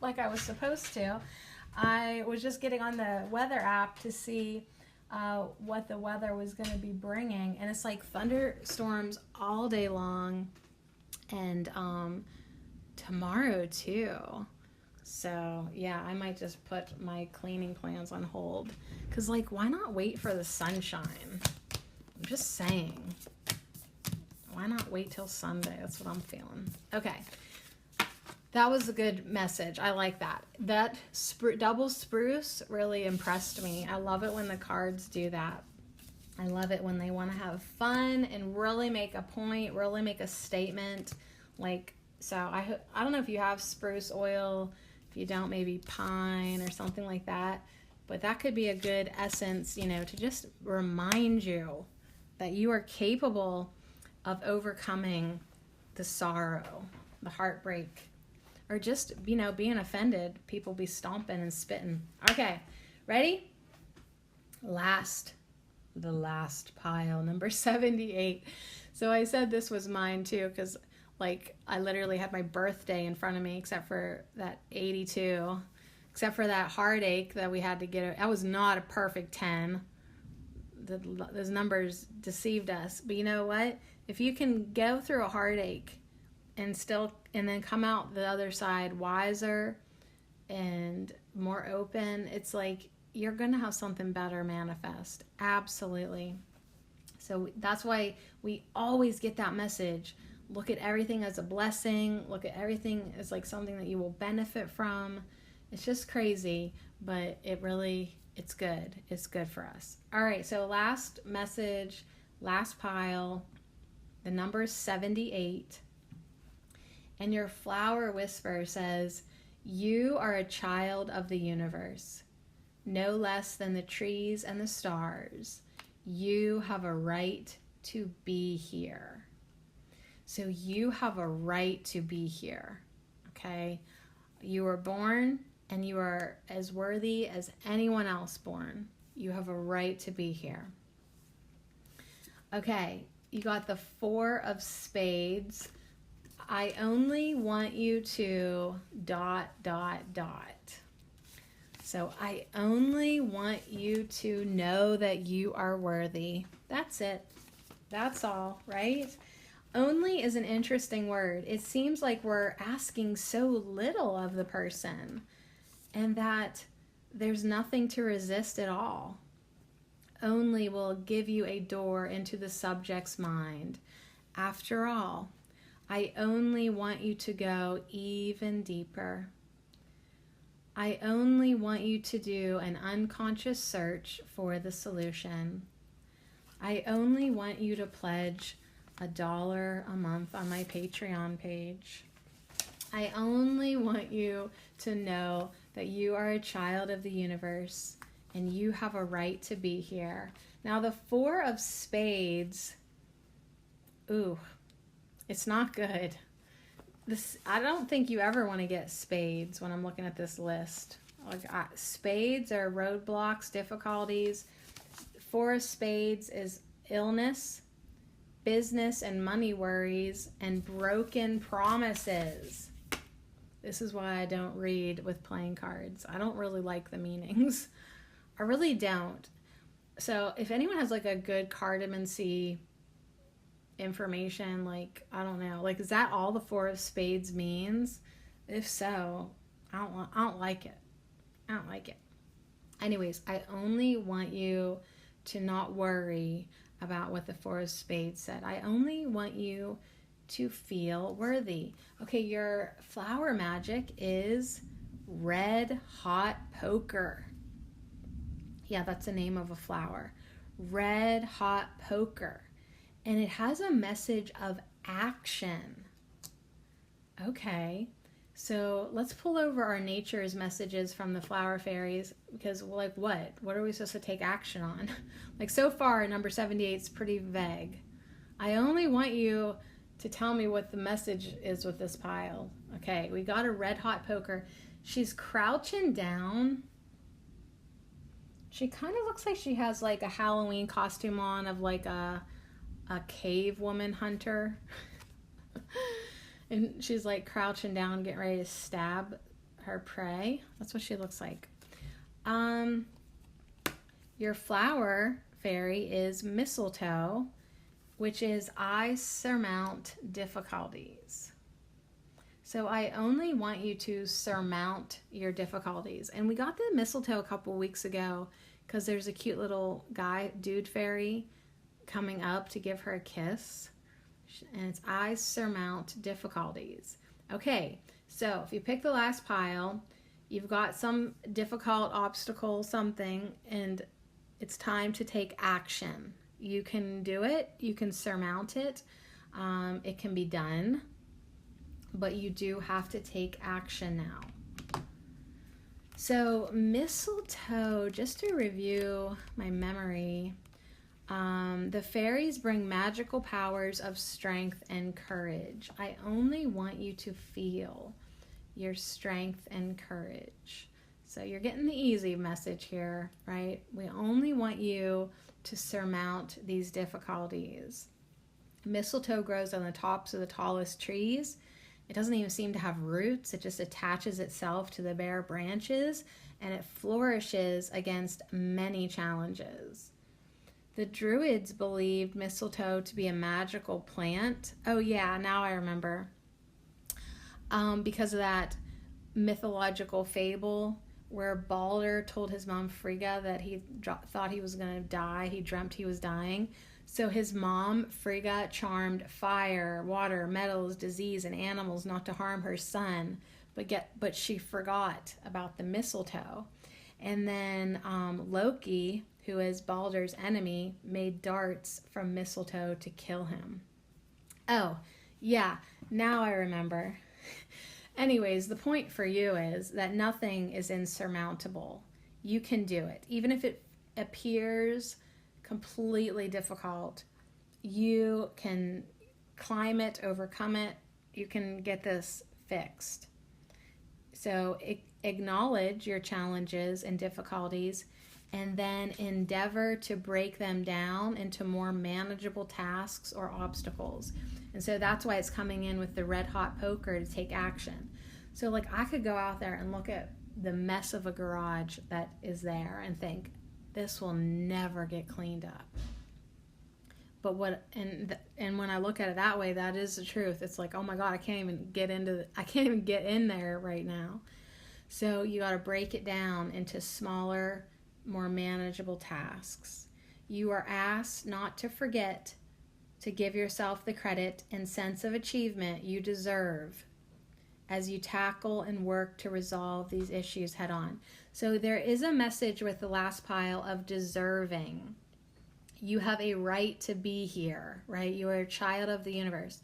like I was supposed to, I was just getting on the weather app to see what the weather was going to be bringing. And it's like thunderstorms all day long, and tomorrow too. So yeah, I might just put my cleaning plans on hold, because like, why not wait for the sunshine? I'm just saying, why not wait till Sunday? That's what I'm feeling. Okay, that was a good message. I like that. That double spruce really impressed me. I love it when the cards do that. I love it when they want to have fun and really make a point, really make a statement. Like, so I don't know if you have spruce oil. If you don't, maybe pine or something like that. But that could be a good essence, you know, to just remind you that you are capable of overcoming the sorrow, the heartbreak, or just, you know, being offended. People be stomping and spitting. Okay, ready? The last pile, number 78. So I said this was mine too, because like I literally had my birthday in front of me, except for that 82, except for that heartache that we had to get. That was not a perfect 10. Those numbers deceived us. But you know what? If you can go through a heartache and then come out the other side wiser and more open, it's like you're going to have something better manifest. Absolutely. So that's why we always get that message. Look at everything as a blessing. Look at everything as like something that you will benefit from. It's just crazy, but it's good. It's good for us. All right, so last message, last pile. The number is 78. And your flower whisper says, you are a child of the universe, no less than the trees and the stars. You have a right to be here. So you have a right to be here, okay? You were born and you are as worthy as anyone else born. You have a right to be here. Okay, you got the 4 of spades. I only want you to ... So I only want you to know that you are worthy. That's it. That's all, right? Only is an interesting word. It seems like we're asking so little of the person, and that there's nothing to resist at all. Only will give you a door into the subject's mind. After all, I only want you to go even deeper. I only want you to do an unconscious search for the solution. I only want you to pledge $1 a month on my Patreon page. I only want you to know that you are a child of the universe and you have a right to be here. Now the 4 of spades, ooh, it's not good. I don't think you ever want to get spades when I'm looking at this list. Like spades are roadblocks, difficulties. 4 of spades is illness, business and money worries, and broken promises. This is why I don't read with playing cards. I don't really like the meanings. I really don't. So if anyone has like a good cardamancy information, like, I don't know, like, is that all the 4 of spades means? If so, I don't like it. I don't like it. Anyways, I only want you to not worry about what the Four of Spades said. I only want you to feel worthy. Okay, your flower magic is red hot poker. Yeah, that's the name of a flower. Red hot poker. And it has a message of action. Okay, so let's pull over our nature's messages from the flower fairies, because like what? What are we supposed to take action on? Like so far, number 78 is pretty vague. I only want you to tell me what the message is with this pile. Okay, we got a red hot poker. She's crouching down. She kind of looks like she has like a Halloween costume on of like a cave woman hunter. And she's like crouching down, getting ready to stab her prey. That's what she looks like. Your flower fairy is mistletoe, which is I surmount difficulties. So I only want you to surmount your difficulties. And we got the mistletoe a couple weeks ago because there's a cute little dude fairy coming up to give her a kiss. And it's I surmount difficulties. Okay, so if you pick the last pile, you've got some difficult obstacle, something, and it's time to take action. You can do it. You can surmount it. It can be done. But you do have to take action now. So mistletoe, just to review my memory, the fairies bring magical powers of strength and courage. I only want you to feel your strength and courage. So you're getting the easy message here, right? We only want you to surmount these difficulties. Mistletoe grows on the tops of the tallest trees. It doesn't even seem to have roots. It just attaches itself to the bare branches, and it flourishes against many challenges. The Druids believed mistletoe to be a magical plant. Oh yeah, now I remember. Because of that mythological fable where Balder told his mom Frigga that he thought he was going to die. He dreamt he was dying. So his mom, Frigga, charmed fire, water, metals, disease, and animals not to harm her son, but she forgot about the mistletoe. And then Loki, who is Balder's enemy, made darts from mistletoe to kill him. Oh, yeah, now I remember. Anyways, the point for you is that nothing is insurmountable. You can do it. Even if it appears completely difficult, you can climb it, overcome it. You can get this fixed. So acknowledge your challenges and difficulties, and then endeavor to break them down into more manageable tasks or obstacles. And so that's why it's coming in with the red hot poker to take action. So like I could go out there and look at the mess of a garage that is there and think, this will never get cleaned up. But and when I look at it that way, that is the truth. It's like, oh my God, I can't even get in there right now. So you got to break it down into smaller, more manageable tasks. You are asked not to forget to give yourself the credit and sense of achievement you deserve as you tackle and work to resolve these issues head on. So there is a message with the last pile of deserving. You have a right to be here, right? You are a child of the universe.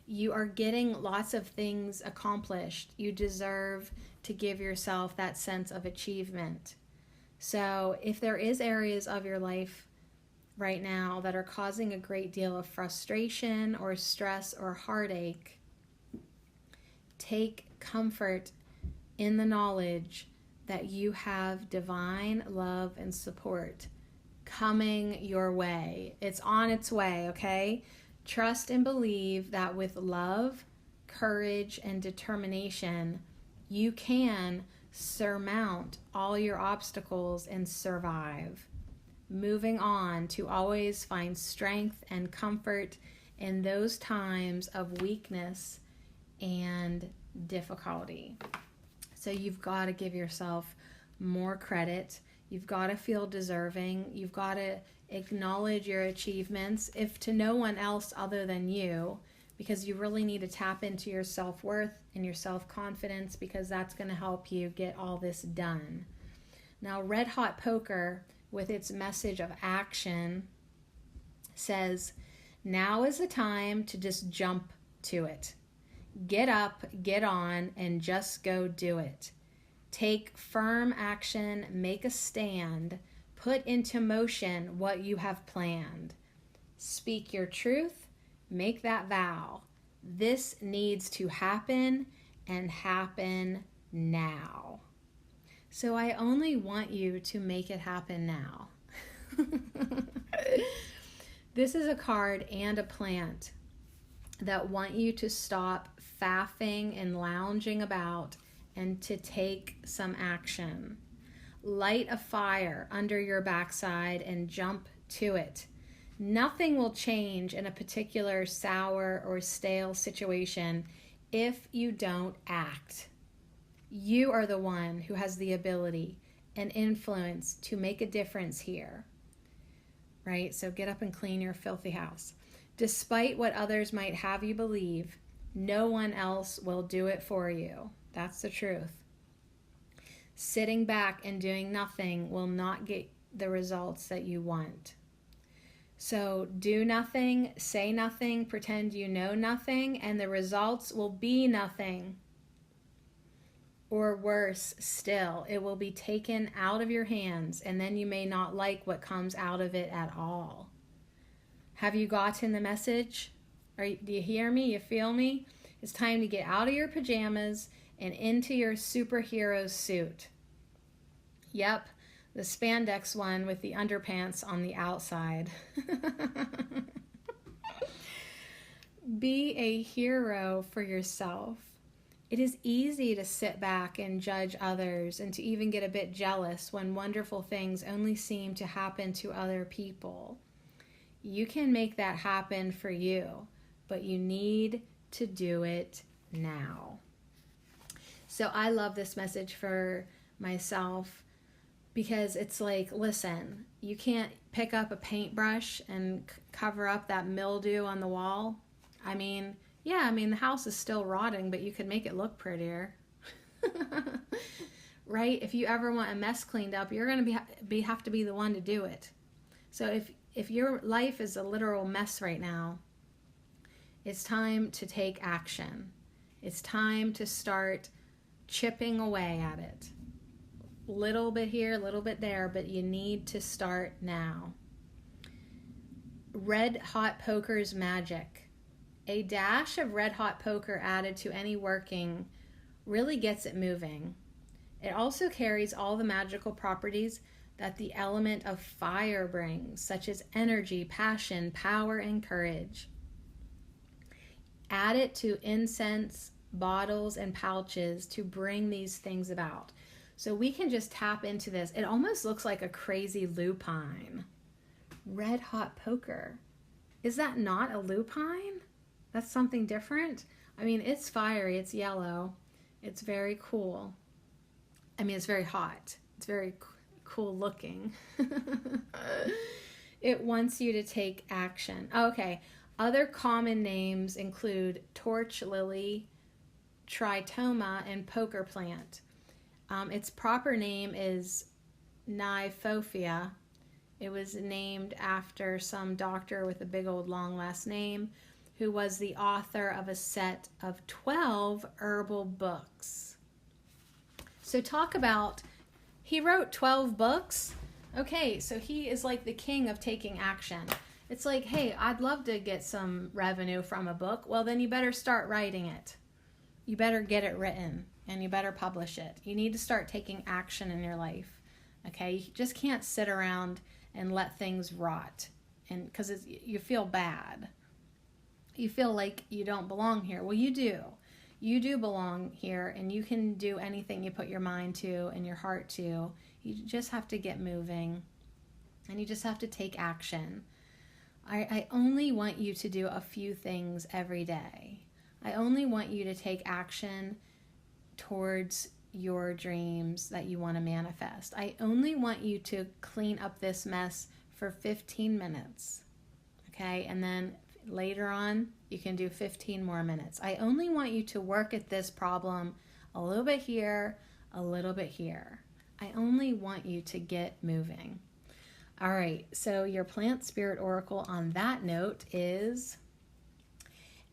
You are getting lots of things accomplished. You deserve to give yourself that sense of achievement. So if there is areas of your life right now that are causing a great deal of frustration or stress or heartache, take comfort in the knowledge that you have divine love and support coming your way. It's on its way, okay? Trust and believe that with love, courage, and determination, you can surmount all your obstacles and survive. Moving on to always find strength and comfort in those times of weakness and difficulty. So you've got to give yourself more credit. You've got to feel deserving. You've got to acknowledge your achievements, if to no one else other than you, because you really need to tap into your self-worth and your self-confidence, because that's going to help you get all this done. Now, Red Hot Poker, with its message of action, says, now is the time to just jump to it. Get up, get on, and just go do it. Take firm action, make a stand, put into motion what you have planned. Speak your truth, make that vow. This needs to happen, and happen now. So I only want you to make it happen now. This is a card and a plant that want you to stop faffing and lounging about and to take some action. Light a fire under your backside and jump to it. Nothing will change in a particular sour or stale situation if you don't act. You are the one who has the ability and influence to make a difference here. Right? So get up and clean your filthy house. Despite what others might have you believe, no one else will do it for you. That's the truth. Sitting back and doing nothing will not get the results that you want. So do nothing, say nothing, pretend you know nothing, and the results will be nothing. Or worse still, it will be taken out of your hands, and then you may not like what comes out of it at all. Have you gotten the message? Do you hear me? You feel me? It's time to get out of your pajamas and into your superhero suit. Yep, the spandex one with the underpants on the outside. Be a hero for yourself. It is easy to sit back and judge others and to even get a bit jealous when wonderful things only seem to happen to other people. You can make that happen for you, but you need to do it now. So I love this message for myself, because it's like, listen, you can't pick up a paintbrush and cover up that mildew on the wall. I mean, the house is still rotting, but you could make it look prettier. Right? If you ever want a mess cleaned up, you're going to have to be the one to do it. So if your life is a literal mess right now, it's time to take action. It's time to start chipping away at it. Little bit here, little bit there, but you need to start now. Red Hot Poker's magic. A dash of Red Hot Poker added to any working really gets it moving. It also carries all the magical properties that the element of fire brings, such as energy, passion, power, and courage. Add it to incense, bottles, and pouches to bring these things about. So we can just tap into this. It almost looks like a crazy lupine. Red Hot Poker. Is that not a lupine? That's something different. I mean, it's fiery, it's yellow, it's very cool. I mean, it's very hot. It's very cool looking. It wants you to take action. Okay, other common names include torch lily, tritoma, and poker plant. Its proper name is Nyphophia. It was named after some doctor with a big old long last name who was the author of a set of 12 herbal books. So talk about, he wrote 12 books? Okay, so he is like the king of taking action. It's like, hey, I'd love to get some revenue from a book. Well, then you better start writing it. You better get it written, and you better publish it. You need to start taking action in your life, okay? You just can't sit around and let things rot, and because you feel bad. You feel like you don't belong here. Well, you do. You do belong here, and you can do anything you put your mind to and your heart to. You just have to get moving, and you just have to take action. I only want you to do a few things every day. I only want you to take action towards your dreams that you want to manifest. I only want you to clean up this mess for 15 minutes. Okay? And then later on, you can do 15 more minutes. I only want you to work at this problem a little bit here, a little bit here. I only want you to get moving. All right, so your plant spirit oracle on that note is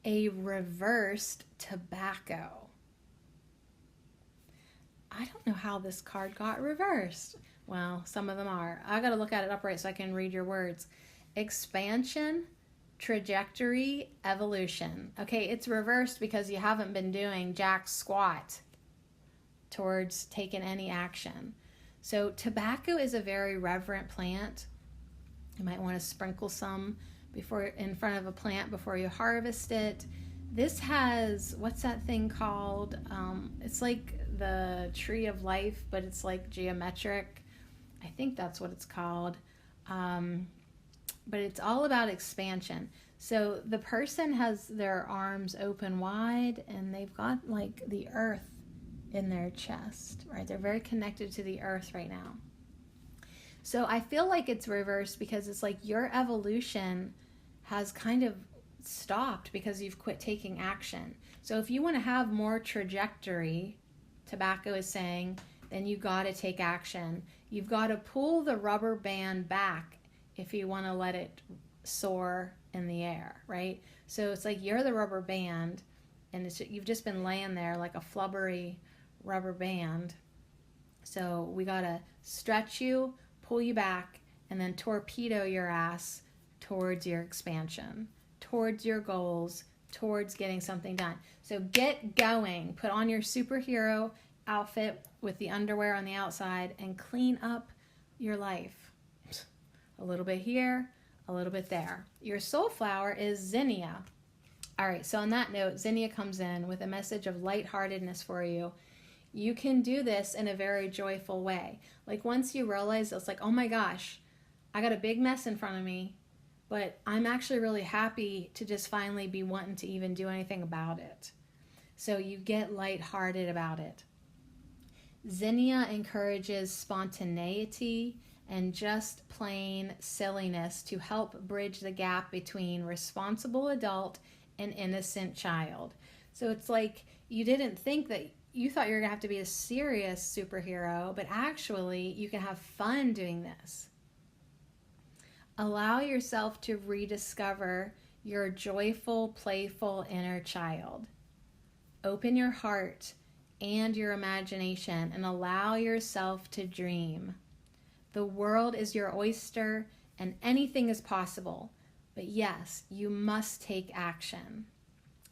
a reversed tobacco. I don't know how this card got reversed. Well, some of them are. I got to look at it upright so I can read your words. Expansion, trajectory, evolution. Okay, it's reversed because you haven't been doing jack squat towards taking any action. So tobacco is a very reverent plant. You might want to sprinkle some in front of a plant before you harvest it. This has, what's that thing called? It's like the tree of life, but it's like geometric. I think that's what it's called. But it's all about expansion. So the person has their arms open wide and they've got like the earth in their chest, right? They're very connected to the earth right now. So I feel like it's reversed because it's like your evolution has kind of stopped because you've quit taking action. So if you want to have more trajectory, tobacco is saying, then you got to take action. You've got to pull the rubber band back if you want to let it soar in the air, right? So it's like you're the rubber band and you've just been laying there like a flubbery rubber band. So we got to stretch you, pull you back, and then torpedo your ass towards your expansion, towards your goals, towards getting something done. So get going. Put on your superhero outfit with the underwear on the outside and clean up your life. A little bit here, a little bit there. Your soul flower is zinnia. All right, so on that note, zinnia comes in with a message of lightheartedness for you. You can do this in a very joyful way. Like once you realize it's like, oh my gosh, I got a big mess in front of me, but I'm actually really happy to just finally be wanting to even do anything about it. So you get lighthearted about it. Zinnia encourages spontaneity and just plain silliness to help bridge the gap between responsible adult and innocent child. So it's like you didn't think that you thought you were going to have to be a serious superhero, but actually you can have fun doing this. Allow yourself to rediscover your joyful, playful inner child. Open your heart and your imagination and allow yourself to dream. The world is your oyster and anything is possible. But yes, you must take action.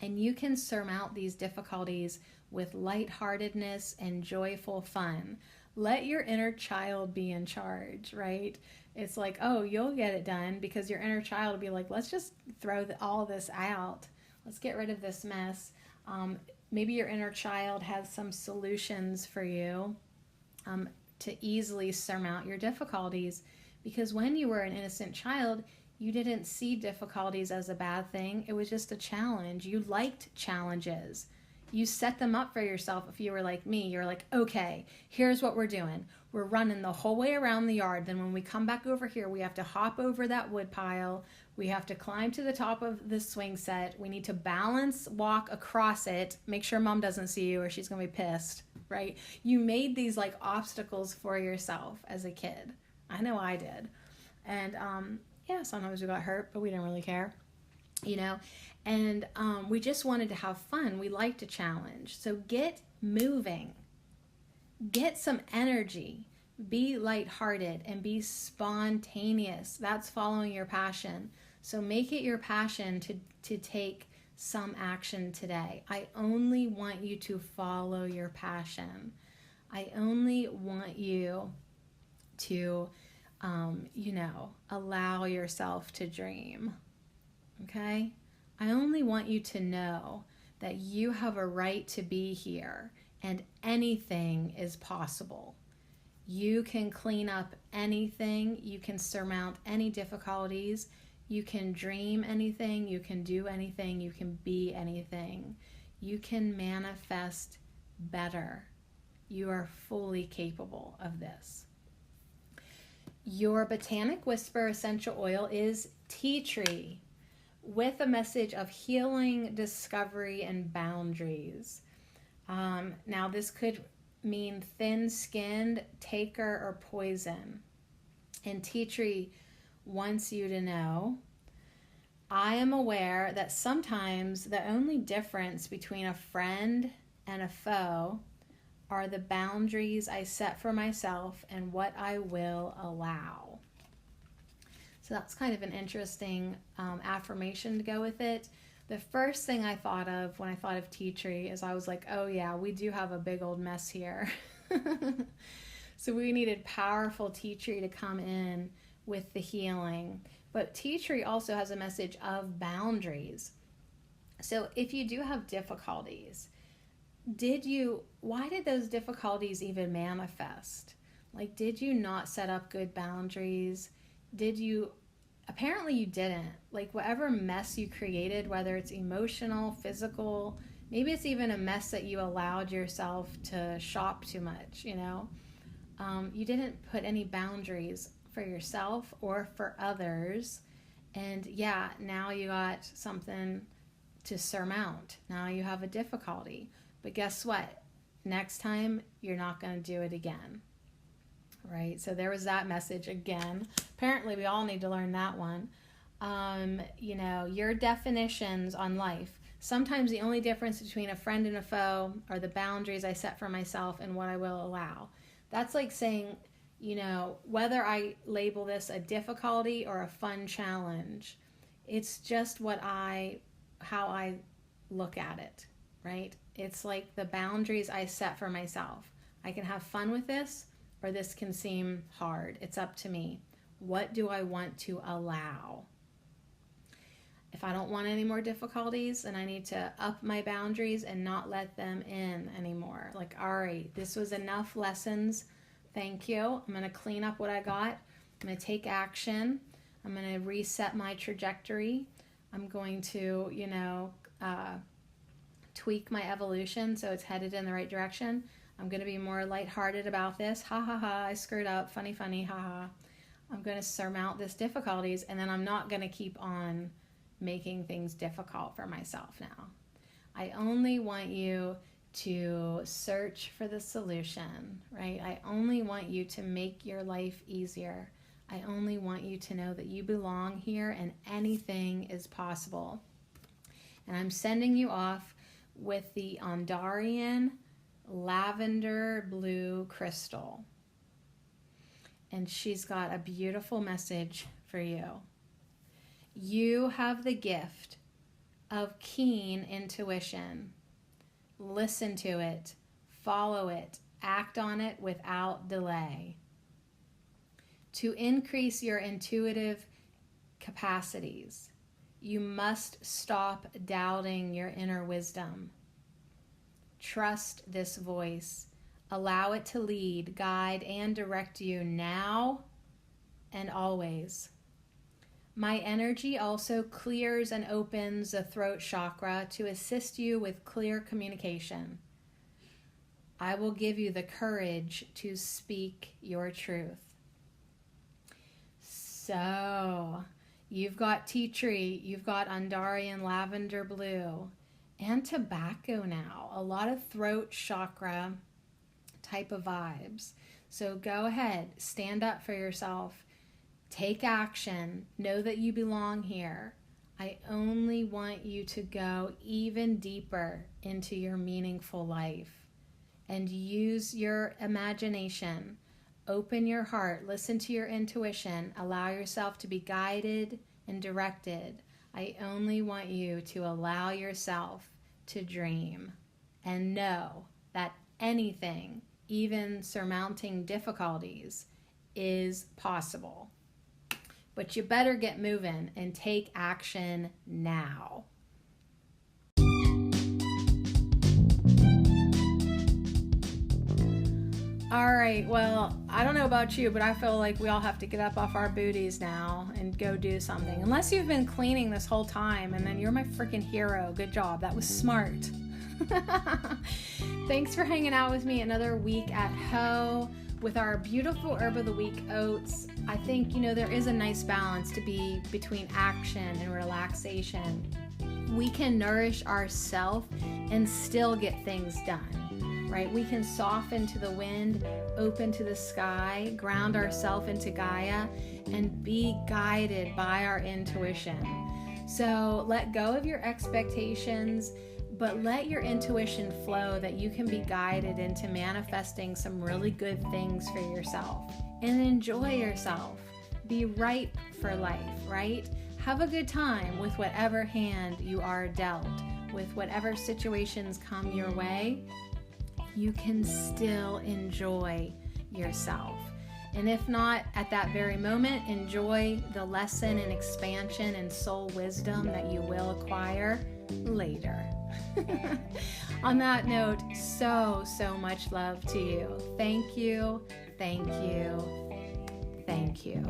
And you can surmount these difficulties with lightheartedness and joyful fun. Let your inner child be in charge, right? It's like, oh, you'll get it done because your inner child will be like, let's just throw all this out. Let's get rid of this mess. Maybe your inner child has some solutions for you to easily surmount your difficulties. Because when you were an innocent child, you didn't see difficulties as a bad thing. It was just a challenge. You liked challenges. You set them up for yourself. If you were like me, you're like, okay, here's what we're doing. We're running the whole way around the yard. Then when we come back over here, we have to hop over that wood pile. We have to climb to the top of the swing set. We need to balance, walk across it. Make sure mom doesn't see you or she's going to be pissed, right? You made these like obstacles for yourself as a kid. I know I did. And yeah, sometimes we got hurt, but we didn't really care, you know? And we just wanted to have fun. We liked a challenge. So get moving. Get some energy. Be lighthearted and be spontaneous. That's following your passion. So make it your passion to take some action today. I only want you to follow your passion. I only want you to, allow yourself to dream. Okay? I only want you to know that you have a right to be here and anything is possible. You can clean up anything. You can surmount any difficulties. You can dream anything. You can do anything. You can be anything. You can manifest better. You are fully capable of this. Your Botanic Whisper essential oil is tea tree, with a message of healing, discovery, and boundaries. Now, this could mean thin-skinned, taker, or poison. And tea tree wants you to know, I am aware that sometimes the only difference between a friend and a foe are the boundaries I set for myself and what I will allow. So that's kind of an interesting affirmation to go with it. The first thing I thought of when I thought of tea tree is I was like, oh yeah, we do have a big old mess here. So we needed powerful tea tree to come in with the healing. But tea tree also has a message of boundaries. So if you do have difficulties, why did those difficulties even manifest? Like, did you not set up good boundaries? Apparently you didn't. Like, whatever mess you created, whether it's emotional, physical, maybe it's even a mess that you allowed yourself to shop too much, you didn't put any boundaries for yourself or for others. And yeah, now you got something to surmount. Now you have a difficulty. But guess what? Next time, you're not going to do it again. Right? So there was that message again. Apparently, we all need to learn that one. Your definitions on life. Sometimes the only difference between a friend and a foe are the boundaries I set for myself and what I will allow. That's like saying, whether I label this a difficulty or a fun challenge, it's just how I look at it, right? It's like the boundaries I set for myself. I can have fun with this, or this can seem hard. It's up to me. What do I want to allow? If I don't want any more difficulties, then I need to up my boundaries and not let them in anymore. Like, all right, this was enough lessons. Thank you. I'm going to clean up what I got. I'm going to take action. I'm going to reset my trajectory. I'm going to, tweak my evolution so it's headed in the right direction. I'm going to be more lighthearted about this. Ha ha ha, I screwed up. Funny, funny, ha ha. I'm going to surmount this difficulties, and then I'm not going to keep on making things difficult for myself now. I only want you to search for the solution, right? I only want you to make your life easier. I only want you to know that you belong here and anything is possible. And I'm sending you off with the Andarian lavender blue crystal. And she's got a beautiful message for you. You have the gift of keen intuition. Listen to it, follow it, act on it without delay. To increase your intuitive capacities, you must stop doubting your inner wisdom. Trust this voice. Allow it to lead, guide, and direct you now and always. My energy also clears and opens the throat chakra to assist you with clear communication. I will give you the courage to speak your truth. So, you've got tea tree, you've got Andarian lavender blue, and tobacco now. A lot of throat chakra type of vibes. So go ahead, stand up for yourself. Take action. Know that you belong here. I only want you to go even deeper into your meaningful life and use your imagination. Open your heart. Listen to your intuition. Allow yourself to be guided and directed. I only want you to allow yourself to dream and know that anything, even surmounting difficulties, is possible. But you better get moving and take action now. All right, well, I don't know about you, but I feel like we all have to get up off our booties now and go do something. Unless you've been cleaning this whole time, and then you're my freaking hero. Good job. That was smart. Thanks for hanging out with me another week at Ho with our beautiful herb of the week, oats. I think, there is a nice balance to be between action and relaxation. We can nourish ourselves and still get things done, right? We can soften to the wind, open to the sky, ground ourselves into Gaia, and be guided by our intuition. So let go of your expectations, but let your intuition flow that you can be guided into manifesting some really good things for yourself. And enjoy yourself. Be ripe for life, right? Have a good time with whatever hand you are dealt, with whatever situations come your way. You can still enjoy yourself. And if not at that very moment, enjoy the lesson and expansion and soul wisdom that you will acquire later. On that note, so much love to you. Thank you, thank you, thank you.